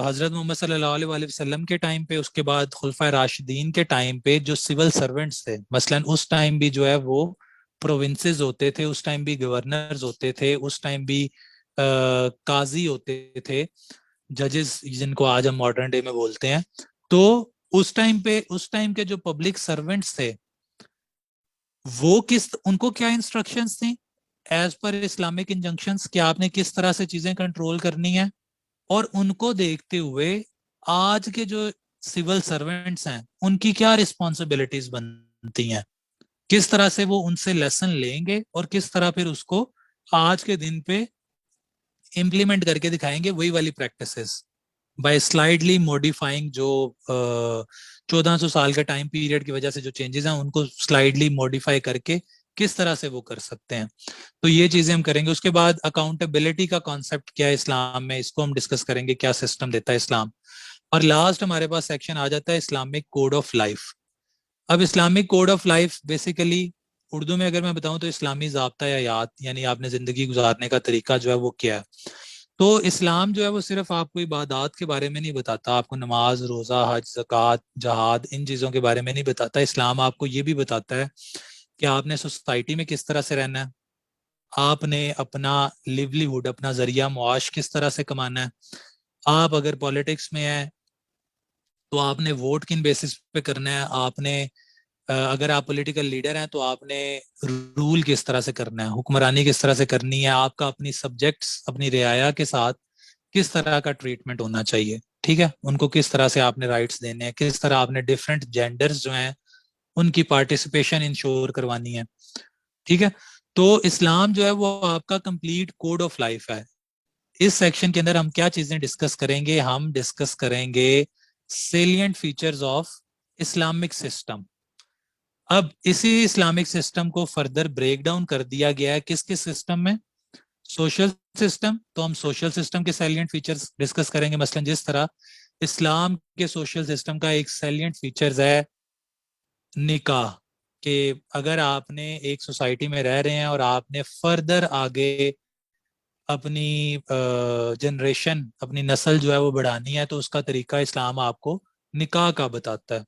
حضرت محمد صلی اللہ علیہ وسلم کے ٹائم پہ, اس کے بعد خلفۂ راشدین کے ٹائم پہ جو سول سرونٹس تھے, مثلا اس ٹائم بھی جو ہے وہ پروونسز ہوتے تھے, اس ٹائم بھی گورنرز ہوتے تھے, اس ٹائم بھی قاضی ہوتے تھے, ججز جن کو آج ہم ماڈرن ڈے میں بولتے ہیں. تو اس ٹائم کے جو پبلک سرونٹس تھے وہ ان کو کیا انسٹرکشنز تھیں ایز پر اسلامک انجنکشنز کہ آپ نے کس طرح سے چیزیں کنٹرول کرنی ہیں, اور ان کو دیکھتے ہوئے آج کے جو سول سرونٹس ہیں ان کی کیا رسپانسبلٹیز بنتی ہیں, کس طرح سے وہ ان سے لیسن لیں گے اور کس طرح پھر اس کو آج کے دن پہ امپلیمنٹ کر کے دکھائیں گے وہی والی پریکٹسز بائی سلائڈلی موڈیفائنگ جو 1400 سال کے ٹائم پیریڈ کی وجہ سے جو چینجز ہیں ان کو سلائڈلی موڈیفائی کر کے کس طرح سے وہ کر سکتے ہیں. تو یہ چیزیں ہم کریں گے. اس کے بعد اکاؤنٹیبلٹی کا کانسیپٹ کیا ہے اسلام میں, اس کو ہم ڈسکس کریں گے, کیا سسٹم دیتا ہے اسلام. اور لاسٹ ہمارے پاس سیکشن آ جاتا ہے اسلامک کوڈ آف لائف. اب Islamic code of life basically Urdu میں اگر میں بتاؤں تو اسلامی ضابطہ یا یاد, یعنی آپ نے زندگی گزارنے کا طریقہ جو ہے وہ کیا ہے. تو اسلام جو ہے وہ صرف آپ کو عبادات کے بارے میں نہیں بتاتا, آپ کو نماز, روزہ, حج, زکوٰۃ, جہاد ان چیزوں کے بارے میں نہیں بتاتا. اسلام آپ کو یہ بھی بتاتا ہے کہ آپ نے سوسائٹی میں کس طرح سے رہنا ہے, آپ نے اپنا لیولیہوڈ, اپنا ذریعہ معاش کس طرح سے کمانا ہے. آپ اگر پالیٹکس میں ہیں تو آپ نے ووٹ کن بیسس پہ کرنا ہے, آپ نے اگر آپ پولیٹیکل لیڈر ہیں تو آپ نے رول کس طرح سے کرنا ہے, حکمرانی کس طرح سے کرنی ہے, آپ کا اپنی سبجیکٹس اپنی رعایا کے ساتھ کس طرح کا ٹریٹمنٹ ہونا چاہیے, ٹھیک ہے, ان کو کس طرح سے آپ نے رائٹس دینے ہیں, کس طرح آپ نے ڈفرینٹ جینڈرز جو ہیں ان کی پارٹیسپیشن انشور کروانی ہے, ٹھیک ہے. تو اسلام جو ہے وہ آپ کا کمپلیٹ کوڈ آف لائف ہے. اس سیکشن کے اندر ہم کیا چیزیں ڈسکس کریں گے, ہم ڈسکس کریں گے salient features of Islamic system. اب اسی اسلامک سسٹم کو فردر بریک ڈاؤن کر دیا گیا ہے کس کس سسٹم میں, سوشل سسٹم. تو ہم سوشل سسٹم کے سیلینٹ فیچرز ڈسکس کریں گے. مثلا جس طرح اسلام کے سوشل سسٹم کا ایک سیلینٹ فیچرز ہے نکاح, کہ اگر آپ نے ایک سوسائٹی میں رہ رہے ہیں اور آپ نے فردر آگے اپنی جنریشن, اپنی نسل جو ہے وہ بڑھانی ہے تو اس کا طریقہ اسلام آپ کو نکاح کا بتاتا ہے.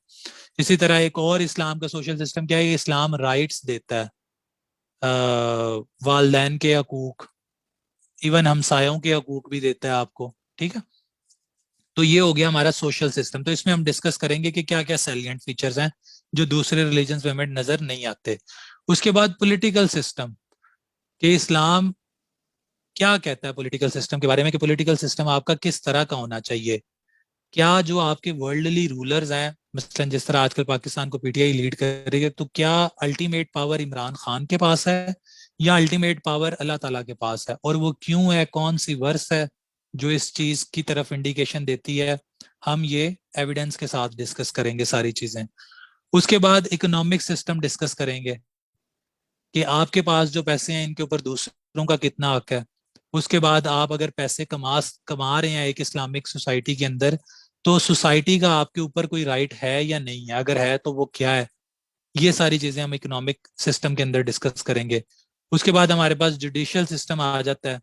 اسی طرح ایک اور اسلام کا سوشل سسٹم کیا ہے, اسلام رائٹس دیتا ہے, والدین کے حقوق, ایون ہمسایوں کے حقوق بھی دیتا ہے آپ کو, ٹھیک ہے. تو یہ ہو گیا ہمارا سوشل سسٹم. تو اس میں ہم ڈسکس کریں گے کہ کیا کیا سیلینٹ فیچرز ہیں جو دوسرے ریلیجنز میں ہمیں نظر نہیں آتے. اس کے بعد پولیٹیکل سسٹم, کہ اسلام کیا کہتا ہے پولیٹیکل سسٹم کے بارے میں, کہ پولیٹیکل سسٹم آپ کا کس طرح کا ہونا چاہیے. کیا جو آپ کے ورلڈلی رولرز ہیں, مثلا جس طرح آج کل پاکستان کو پی ٹی آئی لیڈ کر رہی ہے, تو کیا الٹیمیٹ پاور عمران خان کے پاس ہے یا الٹیمیٹ پاور اللہ تعالیٰ کے پاس ہے, اور وہ کیوں ہے, کون سی ورس ہے جو اس چیز کی طرف انڈیکیشن دیتی ہے. ہم یہ ایویڈنس کے ساتھ ڈسکس کریں گے ساری چیزیں. اس کے بعد اکنامک سسٹم ڈسکس کریں گے کہ آپ کے پاس جو پیسے ہیں ان کے اوپر دوسروں کا کتنا حق ہے. اس کے بعد آپ اگر پیسے کما رہے ہیں ایک اسلامک سوسائٹی کے اندر, تو سوسائٹی کا آپ کے اوپر کوئی رائٹ ہے یا نہیں ہے, اگر ہے تو وہ کیا ہے. یہ ساری چیزیں ہم اکنامک سسٹم کے اندر ڈسکس کریں گے. اس کے بعد ہمارے پاس جوڈیشل سسٹم آ جاتا ہے,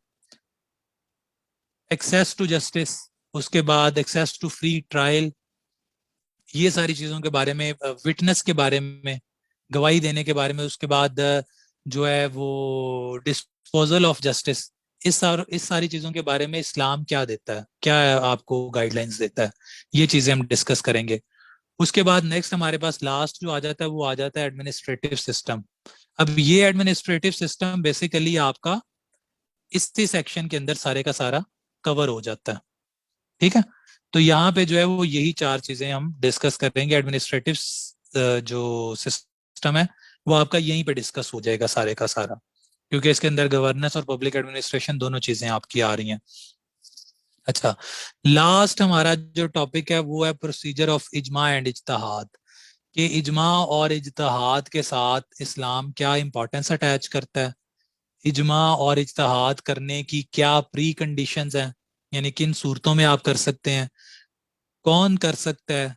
ایکسیس ٹو جسٹس, اس کے بعد ایکسیس ٹو فری ٹرائل, یہ ساری چیزوں کے بارے میں, وٹنس کے بارے میں, گواہی دینے کے بارے میں. اس کے بعد جو ہے وہ ڈسپوزل آف جسٹس, اس ساری چیزوں کے بارے میں اسلام کیا دیتا ہے, کیا آپ کو گائیڈ لائنز دیتا ہے, یہ چیزیں ہم ڈسکس کریں گے. اس کے بعد نیکسٹ ہمارے پاس لاسٹ جو آ جاتا ہے وہ آ جاتا ہے ایڈمنسٹریٹو سسٹم. اب یہ ایڈمنسٹریٹو سسٹم بیسیکلی آپ کا اسی سیکشن کے اندر سارے کا سارا کور ہو جاتا ہے. ٹھیک ہے, تو یہاں پہ جو ہے وہ یہی 4 چیزیں ہم ڈسکس کریں گے. ایڈمنسٹریٹو جو سسٹم ہے وہ آپ کا یہیں پہ ڈسکس ہو جائے گا سارے کا سارا, کیونکہ اس کے اندر گورننس اور پبلک ایڈمنسٹریشن دونوں چیزیں آپ کی آ رہی ہیں. اچھا, لاسٹ ہمارا جو ٹاپک ہے وہ ہے پروسیجر آف اجماع اینڈ اجتہاد, کہ اجماع اور اجتہاد کے ساتھ اسلام کیا امپورٹنس اٹیچ کرتا ہے, اجماع اور اجتہاد کرنے کی کیا پری کنڈیشنز ہیں, یعنی کن صورتوں میں آپ کر سکتے ہیں, کون کر سکتا ہے,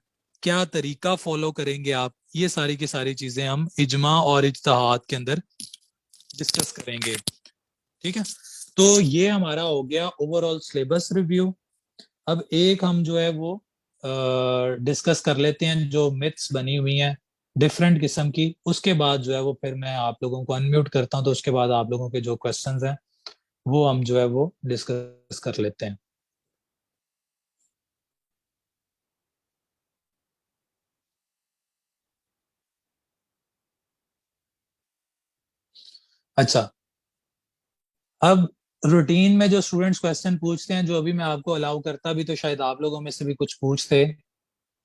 کیا طریقہ فالو کریں گے آپ, یہ ساری کی ساری چیزیں ہم اجماع اور اجتہاد کے اندر ڈسکس کریں گے. ٹھیک ہے, تو یہ ہمارا ہو گیا اوور آل سلیبس ریویو. اب ایک ہم جو ہے وہ ڈسکس کر لیتے ہیں جو متس بنی ہوئی ہیں ڈفرینٹ قسم کی, اس کے بعد جو ہے وہ پھر میں آپ لوگوں کو انمیوٹ کرتا ہوں, تو اس کے بعد آپ لوگوں کے جو کوشچنز ہیں وہ ہم جو ہے وہ ڈسکس کر لیتے ہیں. اچھا, اب روٹین میں جو اسٹوڈینٹس کوشچن پوچھتے ہیں, جو ابھی میں آپ کو الاؤ کرتا بھی تو شاید آپ لوگوں میں سے بھی کچھ پوچھتے,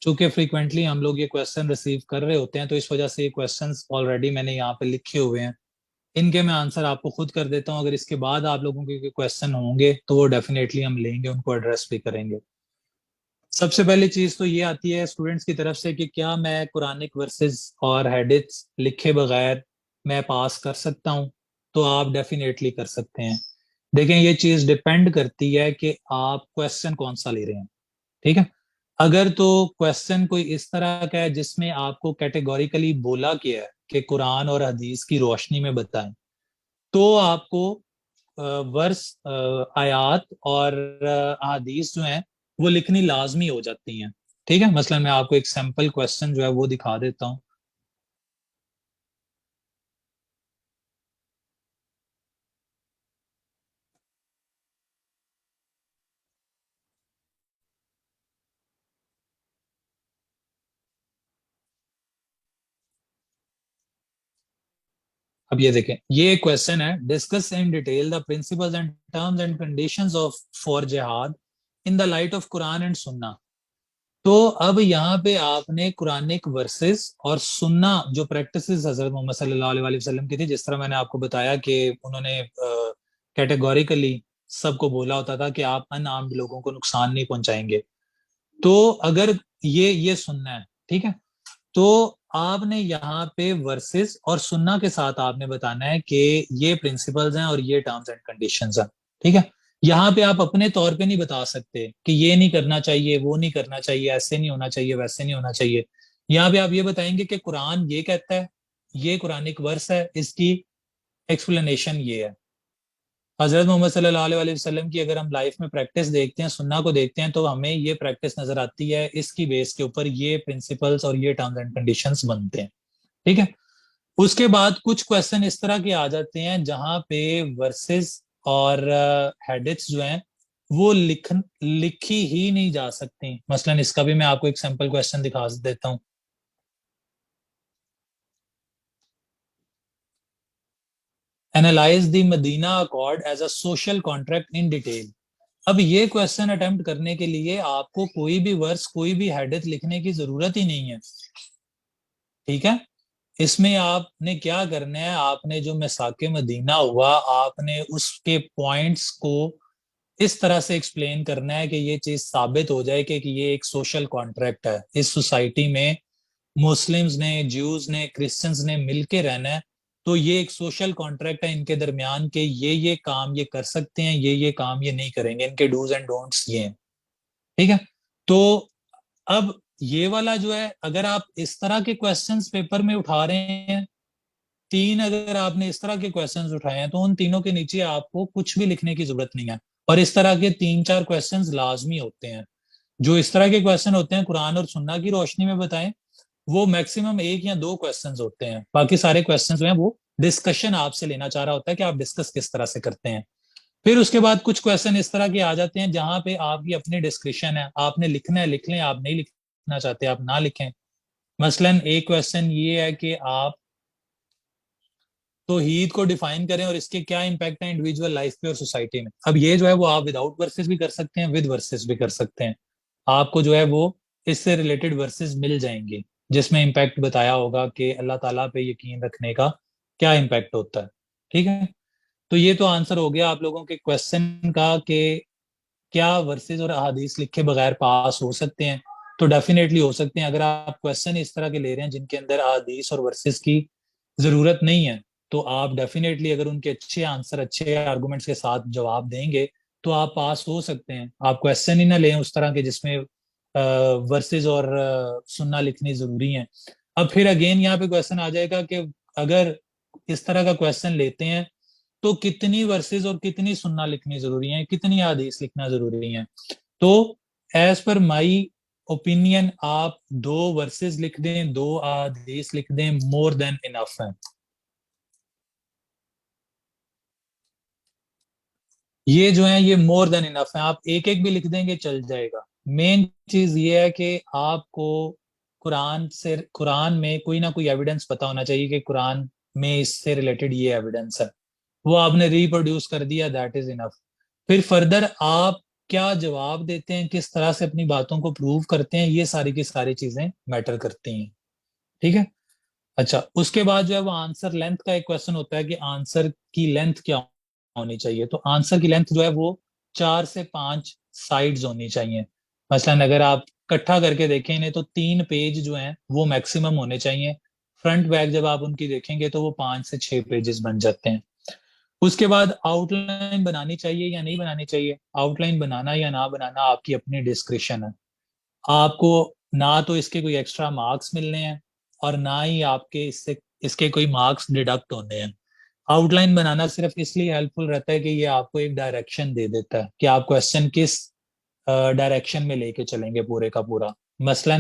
چونکہ فریکوینٹلی ہم لوگ یہ کوشچن ریسیو کر رہے ہوتے ہیں تو اس وجہ سے یہ کوشچنس آلریڈی میں نے یہاں پہ لکھے ہوئے ہیں, ان کے میں آنسر آپ کو خود کر دیتا ہوں. اگر اس کے بعد آپ لوگوں کے کوشچن ہوں گے تو وہ ڈیفینیٹلی ہم لیں گے, ان کو ایڈریس بھی کریں گے. سب سے پہلی چیز تو یہ آتی ہے اسٹوڈینٹس کی طرف سے کہ کیا میں قرآنک ورسز اور حدیث لکھے بغیر میں پاس کر سکتا ہوں, تو آپ ڈیفینیٹلی کر سکتے ہیں. دیکھیں یہ چیز ڈپینڈ کرتی ہے کہ آپ کوشچن کون سا لے رہے ہیں. ٹھیک ہے, اگر تو کوشچن کوئی اس طرح کا ہے جس میں آپ کو کیٹیگوریکلی بولا گیا ہے کہ قرآن اور حدیث کی روشنی میں بتائیں, تو آپ کو ورس آیات اور احادیث جو ہیں وہ لکھنی لازمی ہو جاتی ہیں. ٹھیک ہے, مثلا میں آپ کو ایک سیمپل کوشچن جو ہے وہ دکھا دیتا ہوں. اب یہ دیکھیں, یہ کوشچن ہے discuss in detail the principles and terms and conditions of for jihad in the light of Quran and Sunnah. تو اب یہاں پہ آپ نے قرآنک ورسز اور سننا جو پریکٹسز حضرت محمد صلی اللہ علیہ وسلم کی تھی, جس طرح میں نے آپ کو بتایا کہ انہوں نے کیٹیگوریکلی سب کو بولا ہوتا تھا کہ آپ ان آرمڈ لوگوں کو نقصان نہیں پہنچائیں گے, تو اگر یہ سننا ہے, ٹھیک ہے, تو آپ نے یہاں پہ ورسز اور سننا کے ساتھ آپ نے بتانا ہے کہ یہ پرنسپلز ہیں اور یہ ٹرمز اینڈ کنڈیشنز ہیں. ٹھیک ہے, یہاں پہ آپ اپنے طور پہ نہیں بتا سکتے کہ یہ نہیں کرنا چاہیے, وہ نہیں کرنا چاہیے, ایسے نہیں ہونا چاہیے, ویسے نہیں ہونا چاہیے. یہاں پہ آپ یہ بتائیں گے کہ قرآن یہ کہتا ہے, یہ قرآنک ورس ہے, اس کی ایکسپلینیشن یہ ہے. حضرت محمد صلی اللہ علیہ وسلم کی اگر ہم لائف میں پریکٹس دیکھتے ہیں, سننا کو دیکھتے ہیں, تو ہمیں یہ پریکٹس نظر آتی ہے, اس کی بیس کے اوپر یہ پرنسپلز اور یہ ٹرمز اینڈ کنڈیشنز بنتے ہیں. ٹھیک ہے, اس کے بعد کچھ کوشچن اس طرح کے آ جاتے ہیں جہاں پہ ورسز اور ہیڈٹس جو ہیں وہ لکھی ہی نہیں جا سکتی. مثلا اس کا بھی میں آپ کو ایک سیمپل کوشچن دکھا دیتا ہوں. Analyse the Medina accord as a social contract in detail. اب یہ کوشچن اٹمپٹ کرنے کے لیے آپ کو کوئی بھی ورس, کوئی بھی حدیث لکھنے کی ضرورت ہی نہیں ہے. ٹھیک ہے, اس میں آپ نے کیا کرنا ہے, آپ نے جو میثاق مدینہ ہوا, آپ نے اس کے پوائنٹس کو اس طرح سے ایکسپلین کرنا ہے کہ یہ چیز ثابت ہو جائے کہ یہ ایک سوشل کانٹریکٹ ہے. اس سوسائٹی میں مسلمز نے, جیوز نے, کرسچنز نے مل کے رہنا ہے, تو یہ ایک سوشل کانٹریکٹ ہے ان کے درمیان کہ یہ کام یہ کر سکتے ہیں, یہ کام یہ نہیں کریں گے, ان کے ڈوز اینڈ ڈونٹس یہ ہیں. ٹھیک ہے, تو اب یہ والا جو ہے, اگر آپ اس طرح کے کوشچنز پیپر میں اٹھا رہے ہیں, 3 اگر آپ نے اس طرح کے کوشچنز اٹھائے ہیں, تو ان تینوں کے نیچے آپ کو کچھ بھی لکھنے کی ضرورت نہیں ہے. اور اس طرح کے 3-4 کوشچنز لازمی ہوتے ہیں. جو اس طرح کے کوشچن ہوتے ہیں قرآن اور سننا کی روشنی میں بتائیں, وہ میکسیمم 1 یا 2 کوشچنز ہوتے ہیں. باقی سارے کوشچنز جو ہیں وہ ڈسکشن آپ سے لینا چاہ رہا ہوتا ہے کہ آپ ڈسکس کس طرح سے کرتے ہیں. پھر اس کے بعد کچھ کوشچن اس طرح کے آ جاتے ہیں جہاں پہ آپ کی اپنی ڈسکرپشن ہے, آپ نے لکھنا ہے لکھ لیں, آپ نہیں لکھنا چاہتے آپ نہ لکھیں. مثلاً ایک کویشچن یہ ہے کہ آپ توحید کو ڈیفائن کریں اور اس کے کیا امپیکٹ ہیں انڈیویجول لائف پہ اور سوسائٹی میں. اب یہ جو ہے وہ آپ وداؤٹ ورسز بھی کر سکتے ہیں, ود ورسز بھی کر سکتے ہیں. آپ کو جو ہے وہ اس سے ریلیٹڈ ورسز مل جائیں گے جس میں امپیکٹ بتایا ہوگا کہ اللہ تعالیٰ پہ یقین رکھنے کا کیا امپیکٹ ہوتا ہے. ٹھیک ہے, تو یہ تو آنسر ہو گیا آپ لوگوں کے کویشچن کا کہ کیا ورسز اور احادیث لکھے بغیر پاس ہو سکتے ہیں. تو ڈیفینیٹلی ہو سکتے ہیں. اگر آپ کویشچن اس طرح کے لے رہے ہیں جن کے اندر احادیث اور ورسز کی ضرورت نہیں ہے, تو آپ ڈیفینیٹلی اگر ان کے اچھے آنسر, اچھے آرگومنٹس کے ساتھ جواب دیں گے تو آپ پاس ہو سکتے ہیں. آپ کویشچن ہی نہ لیں اس طرح کے جس میں ورسز اور سننا لکھنی ضروری ہیں. اب پھر اگین یہاں پہ کویشچن آ جائے گا کہ اگر اس طرح کا کویشچن لیتے ہیں تو کتنی ورسز اور کتنی سننا لکھنی ضروری ہیں, کتنی حدیث لکھنا ضروری ہیں. تو ایز پر مائی اوپینین آپ 2 ورسز لکھ دیں, 2 حدیث لکھ دیں, مور دین انف ہے. یہ جو ہیں یہ مور دین انف ہیں. آپ ایک ایک بھی لکھ دیں گے چل جائے گا. مین چیز یہ ہے کہ آپ کو قرآن میں کوئی نہ کوئی ایویڈنس پتا ہونا چاہیے کہ قرآن میں اس سے ریلیٹڈ یہ ایویڈنس ہے. وہ آپ نے ریپروڈیوس کر دیا, دیٹ از انف. پھر فردر آپ کیا جواب دیتے ہیں, کس طرح سے اپنی باتوں کو پروو کرتے ہیں, یہ ساری کی ساری چیزیں میٹر کرتی ہیں. ٹھیک ہے. اچھا, اس کے بعد جو ہے وہ آنسر لینتھ کا ایک کویشچن ہوتا ہے کہ آنسر کی لینتھ کیا ہونی چاہیے. تو آنسر کی لینتھ جو ہے وہ 4 سے 5 سائڈز ہونی چاہیے. مثلا اگر آپ اکٹھا کر کے دیکھیں انہیں تو 3 پیج جو ہیں وہ میکسیمم ہونے چاہیے. فرنٹ بیک جب آپ ان کی دیکھیں گے تو وہ 5 سے 6 پیجز بن جاتے ہیں. اس کے بعد آؤٹ لائن بنانی چاہیے یا نہیں بنانی چاہیے. آؤٹ لائن بنانا یا نہ بنانا آپ کی اپنی ڈسکریشن ہے. آپ کو نہ تو اس کے کوئی ایکسٹرا مارکس ملنے ہیں اور نہ ہی آپ کے اس کے کوئی مارکس ڈیڈکٹ ہونے ہیں. آؤٹ لائن بنانا صرف اس لیے ہیلپ فل رہتا ہے کہ یہ آپ کو ایک ڈائریکشن دے دیتا ہے کہ آپ کویشچن کس ڈائریکشن میں لے کے چلیں گے پورے کا پورا. مثلا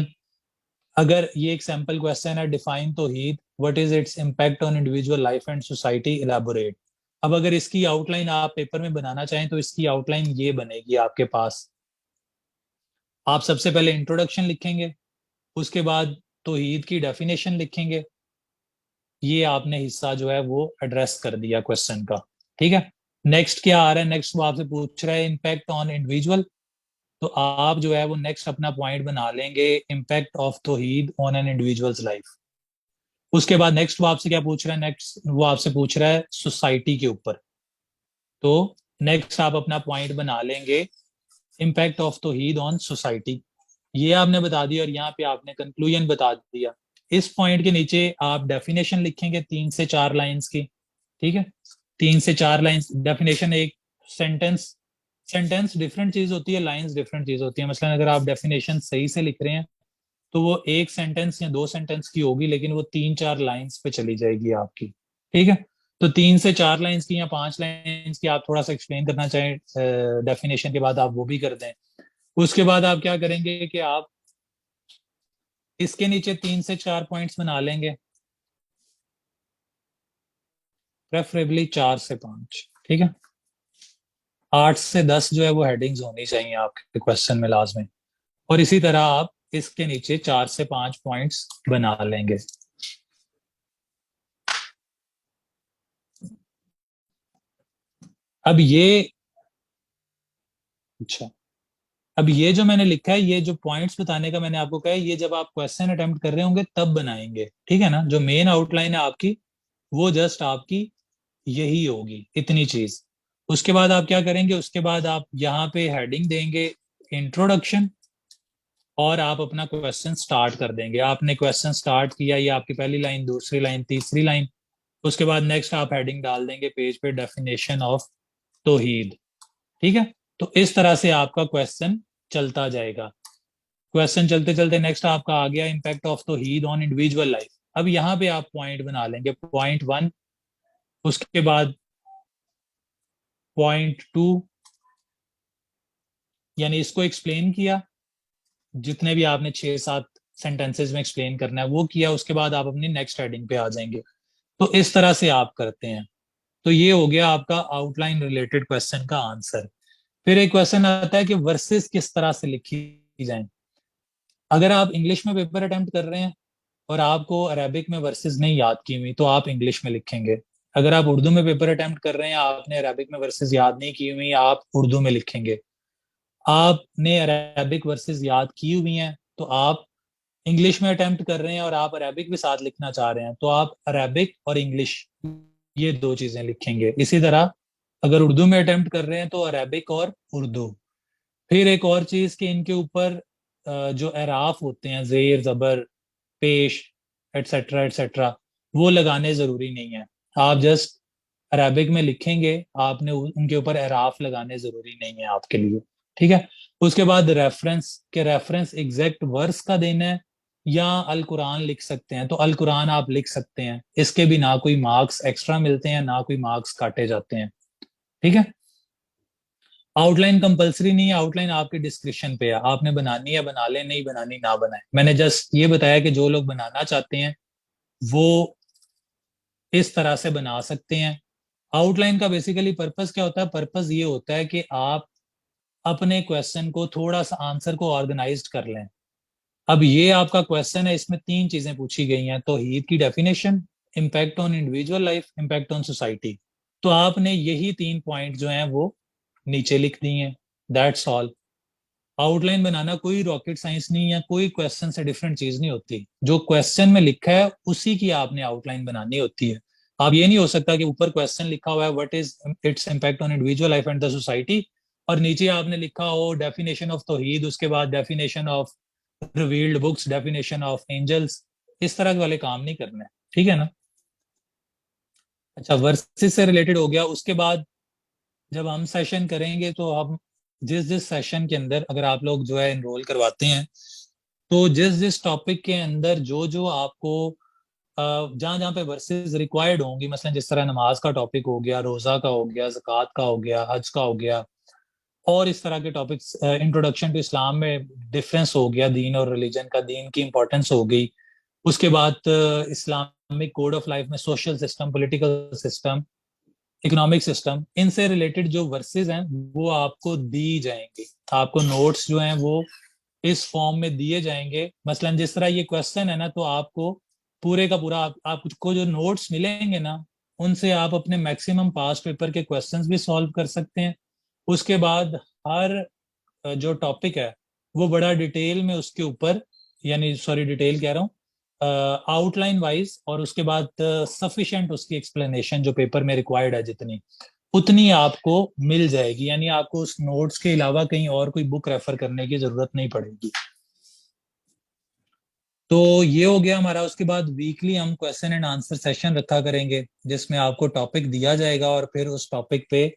اگر یہ ایک سیمپل کویشچن ہے, ڈیفائن توحید, what is its impact on individual life and society, elaborate. اب اگر اس کی آؤٹ لائن آپ پیپر میں بنانا چاہیں تو اس کی آؤٹ لائن یہ بنے گی آپ کے پاس. آپ سب سے پہلے انٹروڈکشن لکھیں گے, اس کے بعد توحید کی ڈیفینیشن لکھیں گے. یہ آپ نے حصہ جو ہے وہ ایڈریس کر دیا کویشچن کا. ٹھیک ہے. نیکسٹ کیا آ رہا ہے, نیکسٹ وہ آپ سے پوچھ رہا ہے امپیکٹ آن انڈیویجول. تو آپ جو ہے وہ نیکسٹ اپنا پوائنٹ بنا لیں گے امپیکٹ آف توحید آن این انڈیویجولز لائف. اس کے بعد نیکسٹ وہ آپ سے کیا پوچھ رہا ہے, نیکسٹ وہ آپ سے پوچھ رہا ہے سوسائٹی کے اوپر. تو نیکسٹ آپ اپنا پوائنٹ بنا لیں گے امپیکٹ آف توحید آن سوسائٹی. یہ آپ نے بتا دیا اور یہاں پہ آپ نے کنکلوژن بتا دیا. اس پوائنٹ کے نیچے آپ ڈیفینیشن لکھیں گے 3 سے 4 لائنز کی. ٹھیک ہے, 3 سے 4 لائنز ڈیفینیشن. ایک سینٹینس ڈفرینٹ چیز ہوتی ہے, لائنز ڈفرینٹ چیز ہوتی ہے. مثلا اگر آپ ڈیفینیشن صحیح سے لکھ رہے ہیں تو وہ ایک سینٹینس یا 2 سینٹینس کی ہوگی, لیکن وہ 3-4 لائنز پہ چلی جائے گی آپ کی. ٹھیک ہے, تو 3 سے 4 لائنز کی یا 5 لائنز کی آپ تھوڑا سا ایکسپلین کرنا چاہیں ڈیفینیشن کے بعد آپ وہ بھی کر دیں. اس کے بعد آپ کیا کریں گے کہ آپ اس کے نیچے 3 سے 4 پوائنٹس بنا لیں گے, پریفریبلی 4 سے 5. ٹھیک ہے, 8 سے 10 جو ہے وہ ہیڈنگز ہونی چاہیے آپ کے کویشچن میں لازمی. اور اسی طرح آپ اس کے نیچے 4 سے 5 پوائنٹس بنا لیں گے. اب یہ اچھا, اب یہ جو میں نے لکھا ہے, یہ جو پوائنٹس بتانے کا میں نے آپ کو کہا ہے, یہ جب آپ کویشچن اٹمپٹ کر رہے ہوں گے تب بنائیں گے. ٹھیک ہے نا, جو مین آؤٹ لائن ہے آپ کی وہ جسٹ آپ کی یہی ہوگی, اتنی چیز. اس کے بعد آپ کیا کریں گے, اس کے بعد آپ یہاں پہ ہیڈنگ دیں گے انٹروڈکشن, اور آپ اپنا کویشچن سٹارٹ کر دیں گے. آپ نے کویشچن سٹارٹ کیا, یہ آپ کی پہلی لائن, دوسری لائن, تیسری لائن. اس کے بعد نیکسٹ آپ ہیڈنگ ڈال دیں گے پیج پہ, ڈیفینیشن آف توحید. ٹھیک ہے, تو اس طرح سے آپ کا کویشچن چلتا جائے گا. کویشچن چلتے چلتے نیکسٹ آپ کا آ گیا امپیکٹ آف توحید آن انڈیویجول لائف. اب یہاں پہ آپ پوائنٹ بنا لیں گے, پوائنٹ 1, اس کے بعد پوائنٹ 2, یعنی اس کو ایکسپلین کیا, جتنے بھی آپ نے 6-7 سینٹینسز میں ایکسپلین کرنا ہے وہ کیا. اس کے بعد آپ اپنی نیکسٹ ہیڈنگ پہ آ جائیں گے. تو اس طرح سے آپ کرتے ہیں. تو یہ ہو گیا آپ کا آؤٹ لائن ریلیٹڈ کویشچن کا آنسر. پھر ایک کویشچن آتا ہے کہ ورسز کس طرح سے لکھی جائیں. اگر آپ انگلش میں پیپر اٹمپٹ کر رہے ہیں اور آپ کو عربک میں ورسز نہیں یاد کی ہوئی تو آپ انگلش میں لکھیں گے. اگر آپ اردو میں پیپر اٹیمپٹ کر رہے ہیں, آپ نے عربک میں ورسز یاد نہیں کی ہوئی, آپ اردو میں لکھیں گے. آپ نے عربک ورسز یاد کی ہوئی ہیں تو آپ انگلش میں اٹیمپٹ کر رہے ہیں, اور آپ عربک بھی ساتھ لکھنا چاہ رہے ہیں تو آپ عربک اور انگلش یہ دو چیزیں لکھیں گے. اسی طرح اگر اردو میں اٹیمپٹ کر رہے ہیں تو عربک اور اردو. پھر ایک اور چیز کہ ان کے اوپر جو اعراف ہوتے ہیں, زیر, زبر, پیش, ایٹسٹرا ایٹسٹرا, وہ لگانے ضروری نہیں ہیں. آپ جسٹ عربک میں لکھیں گے, آپ نے ان کے اوپر اعراف لگانے ضروری نہیں ہے آپ کے لیے. ٹھیک ہے. اس کے بعد ریفرنس, کہ ریفرنس ایگزیکٹ ورس کا دینا ہے یا القرآن لکھ سکتے ہیں تو القرآن آپ لکھ سکتے ہیں. اس کے بھی نہ کوئی مارکس ایکسٹرا ملتے ہیں نہ کوئی مارکس کاٹے جاتے ہیں. ٹھیک ہے. آؤٹ لائن کمپلسری نہیں ہے, آؤٹ لائن آپ کے ڈسکرپشن پہ ہے, آپ نے بنانی ہے بنا لیں, نہیں بنانی نہ بنائیں. میں نے جسٹ یہ بتایا کہ جو لوگ بنانا چاہتے ہیں وہ اس طرح سے بنا سکتے ہیں. آؤٹ لائن کا بیسیکلی پرپز کیا ہوتا ہے؟ پرپز یہ ہوتا ہے کہ آپ اپنے کویشچن کو تھوڑا سا آنسر کو آرگنائزڈ کر لیں. اب یہ آپ کا کویشچن ہے, اس میں 3 چیزیں پوچھی گئی ہیں, توحید کی definition, impact on individual life, impact on society. تو آپ نے یہی 3 پوائنٹ جو ہیں وہ نیچے لکھ دی ہیں. That's all. آؤٹ لائن بنانا کوئی راکٹ سائنس نہیں ہے, کوئی کویشچن سے ڈفرینٹ چیز نہیں ہوتی. جو کویشچن میں لکھا ہے اسی کی آپ نے آؤٹ لائن بنانی ہوتی ہے. آپ یہ نہیں ہو سکتا کہ اوپر کویشچن لکھا ہوا ہے what is its impact on individual life and the society, اور نیچے آپ نے لکھا ہو ڈیفینیشن آف توحید, اس کے بعد definition of revealed books, definition of angels. اس طرح کے والے کام نہیں کرنے. ٹھیک ہے نا. اچھا, ورسز سے ریلیٹڈ ہو گیا. اس کے بعد جب ہم سیشن کریں گے تو ہم جس سیشن کے اندر اگر آپ لوگ جو ہے انرول کرواتے ہیں تو جس ٹاپک کے اندر جو آپ کو جہاں جہاں پہ ورسز ریکوائرڈ ہوں گی, مثلا جس طرح نماز کا ٹاپک ہو گیا, روزہ کا ہو گیا, زکوٰۃ کا ہو گیا, حج کا ہو گیا, اور اس طرح کے ٹاپکس, انٹروڈکشن ٹو اسلام میں ڈفرینس ہو گیا دین اور ریلیجن کا, دین کی امپورٹنس ہو گئی. اس کے بعد اسلامک کوڈ آف لائف میں social system, political system, economic system, ان سے ریلیٹڈ جو ورسز ہیں وہ آپ کو دی جائیں گے. آپ کو نوٹس جو ہیں وہ اس فارم میں دیے جائیں گے. مثلا جس طرح یہ کویشچن ہے نا, تو آپ کو پورے کا پورا آپ کو جو نوٹس ملیں گے نا, ان سے آپ اپنے میکسیمم پاس پیپر کے کویشچنز بھی سالو کر سکتے ہیں. اس کے بعد ہر جو ٹاپک ہے وہ بڑا ڈیٹیل میں اس کے اوپر, یعنی سوری ڈیٹیل کہہ رہا ہوں, آؤٹ لائن وائز, اور اس کے بعد سفیشینٹ اس کی ایکسپلینیشن جو پیپر میں ریکوائرڈ ہے جتنی اتنی آپ کو مل جائے گی. یعنی آپ کو اس نوٹس کے علاوہ کہیں اور کوئی بک ریفر کرنے کی ضرورت نہیں پڑے گی. تو یہ ہو گیا ہمارا. اس کے بعد ویکلی ہم کویشچن اینڈ آنسر سیشن رکھا کریں گے جس میں آپ کو ٹاپک دیا جائے گا اور پھر اس ٹاپک پہ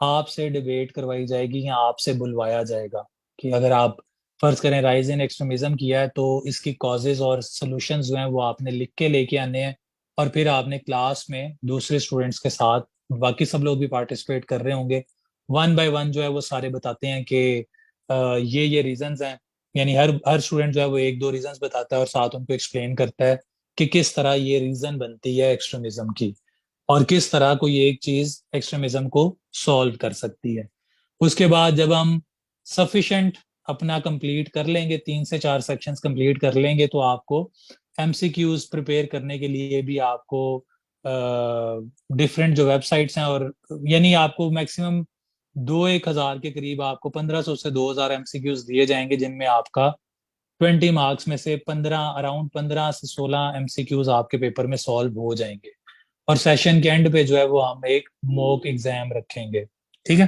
آپ سے ڈیبیٹ کروائی جائے گی یا آپ سے بلوایا جائے گا کہ اگر آپ فرض کریں رائز ان ایکسٹریمزم کیا ہے تو اس کی کازز اور سولوشنز جو ہیں وہ آپ نے لکھ کے لے کے آنے ہیں, اور پھر آپ نے کلاس میں دوسرے اسٹوڈنٹس کے ساتھ, باقی سب لوگ بھی پارٹیسپیٹ کر رہے ہوں گے, 1 بائی 1 جو ہے وہ سارے بتاتے ہیں کہ یہ ریزنز ہیں. یعنی ہر اسٹوڈنٹ جو ہے وہ 1-2 ریزنز بتاتا ہے اور ساتھ ان کو ایکسپلین کرتا ہے کہ کس طرح یہ ریزن بنتی ہے ایکسٹریمزم کی, اور کس طرح کوئی ایک چیز ایکسٹریمزم کو سولو کر سکتی ہے. اس کے بعد جب ہم سفیشینٹ اپنا کمپلیٹ کر لیں گے, 3 سے 4 سیکشنز کمپلیٹ کر لیں گے, تو آپ کو ایم سی کیوز پریپیئر کرنے کے لیے بھی آپ کو ڈفرینٹ جو ویب سائٹس ہیں, اور یعنی آپ کو میکسیمم 2-1 ہزار کے قریب, آپ کو 1500 سے 2000 ایم سی کیوز دیے جائیں گے, جن میں آپ کا 20 مارکس میں سے 15 سے 16 ایم سی کیوز آپ کے پیپر میں سالو ہو جائیں گے. اور سیشن کے اینڈ پہ جو ہے وہ ہم ایک موک ایگزام رکھیں گے. ٹھیک ہے.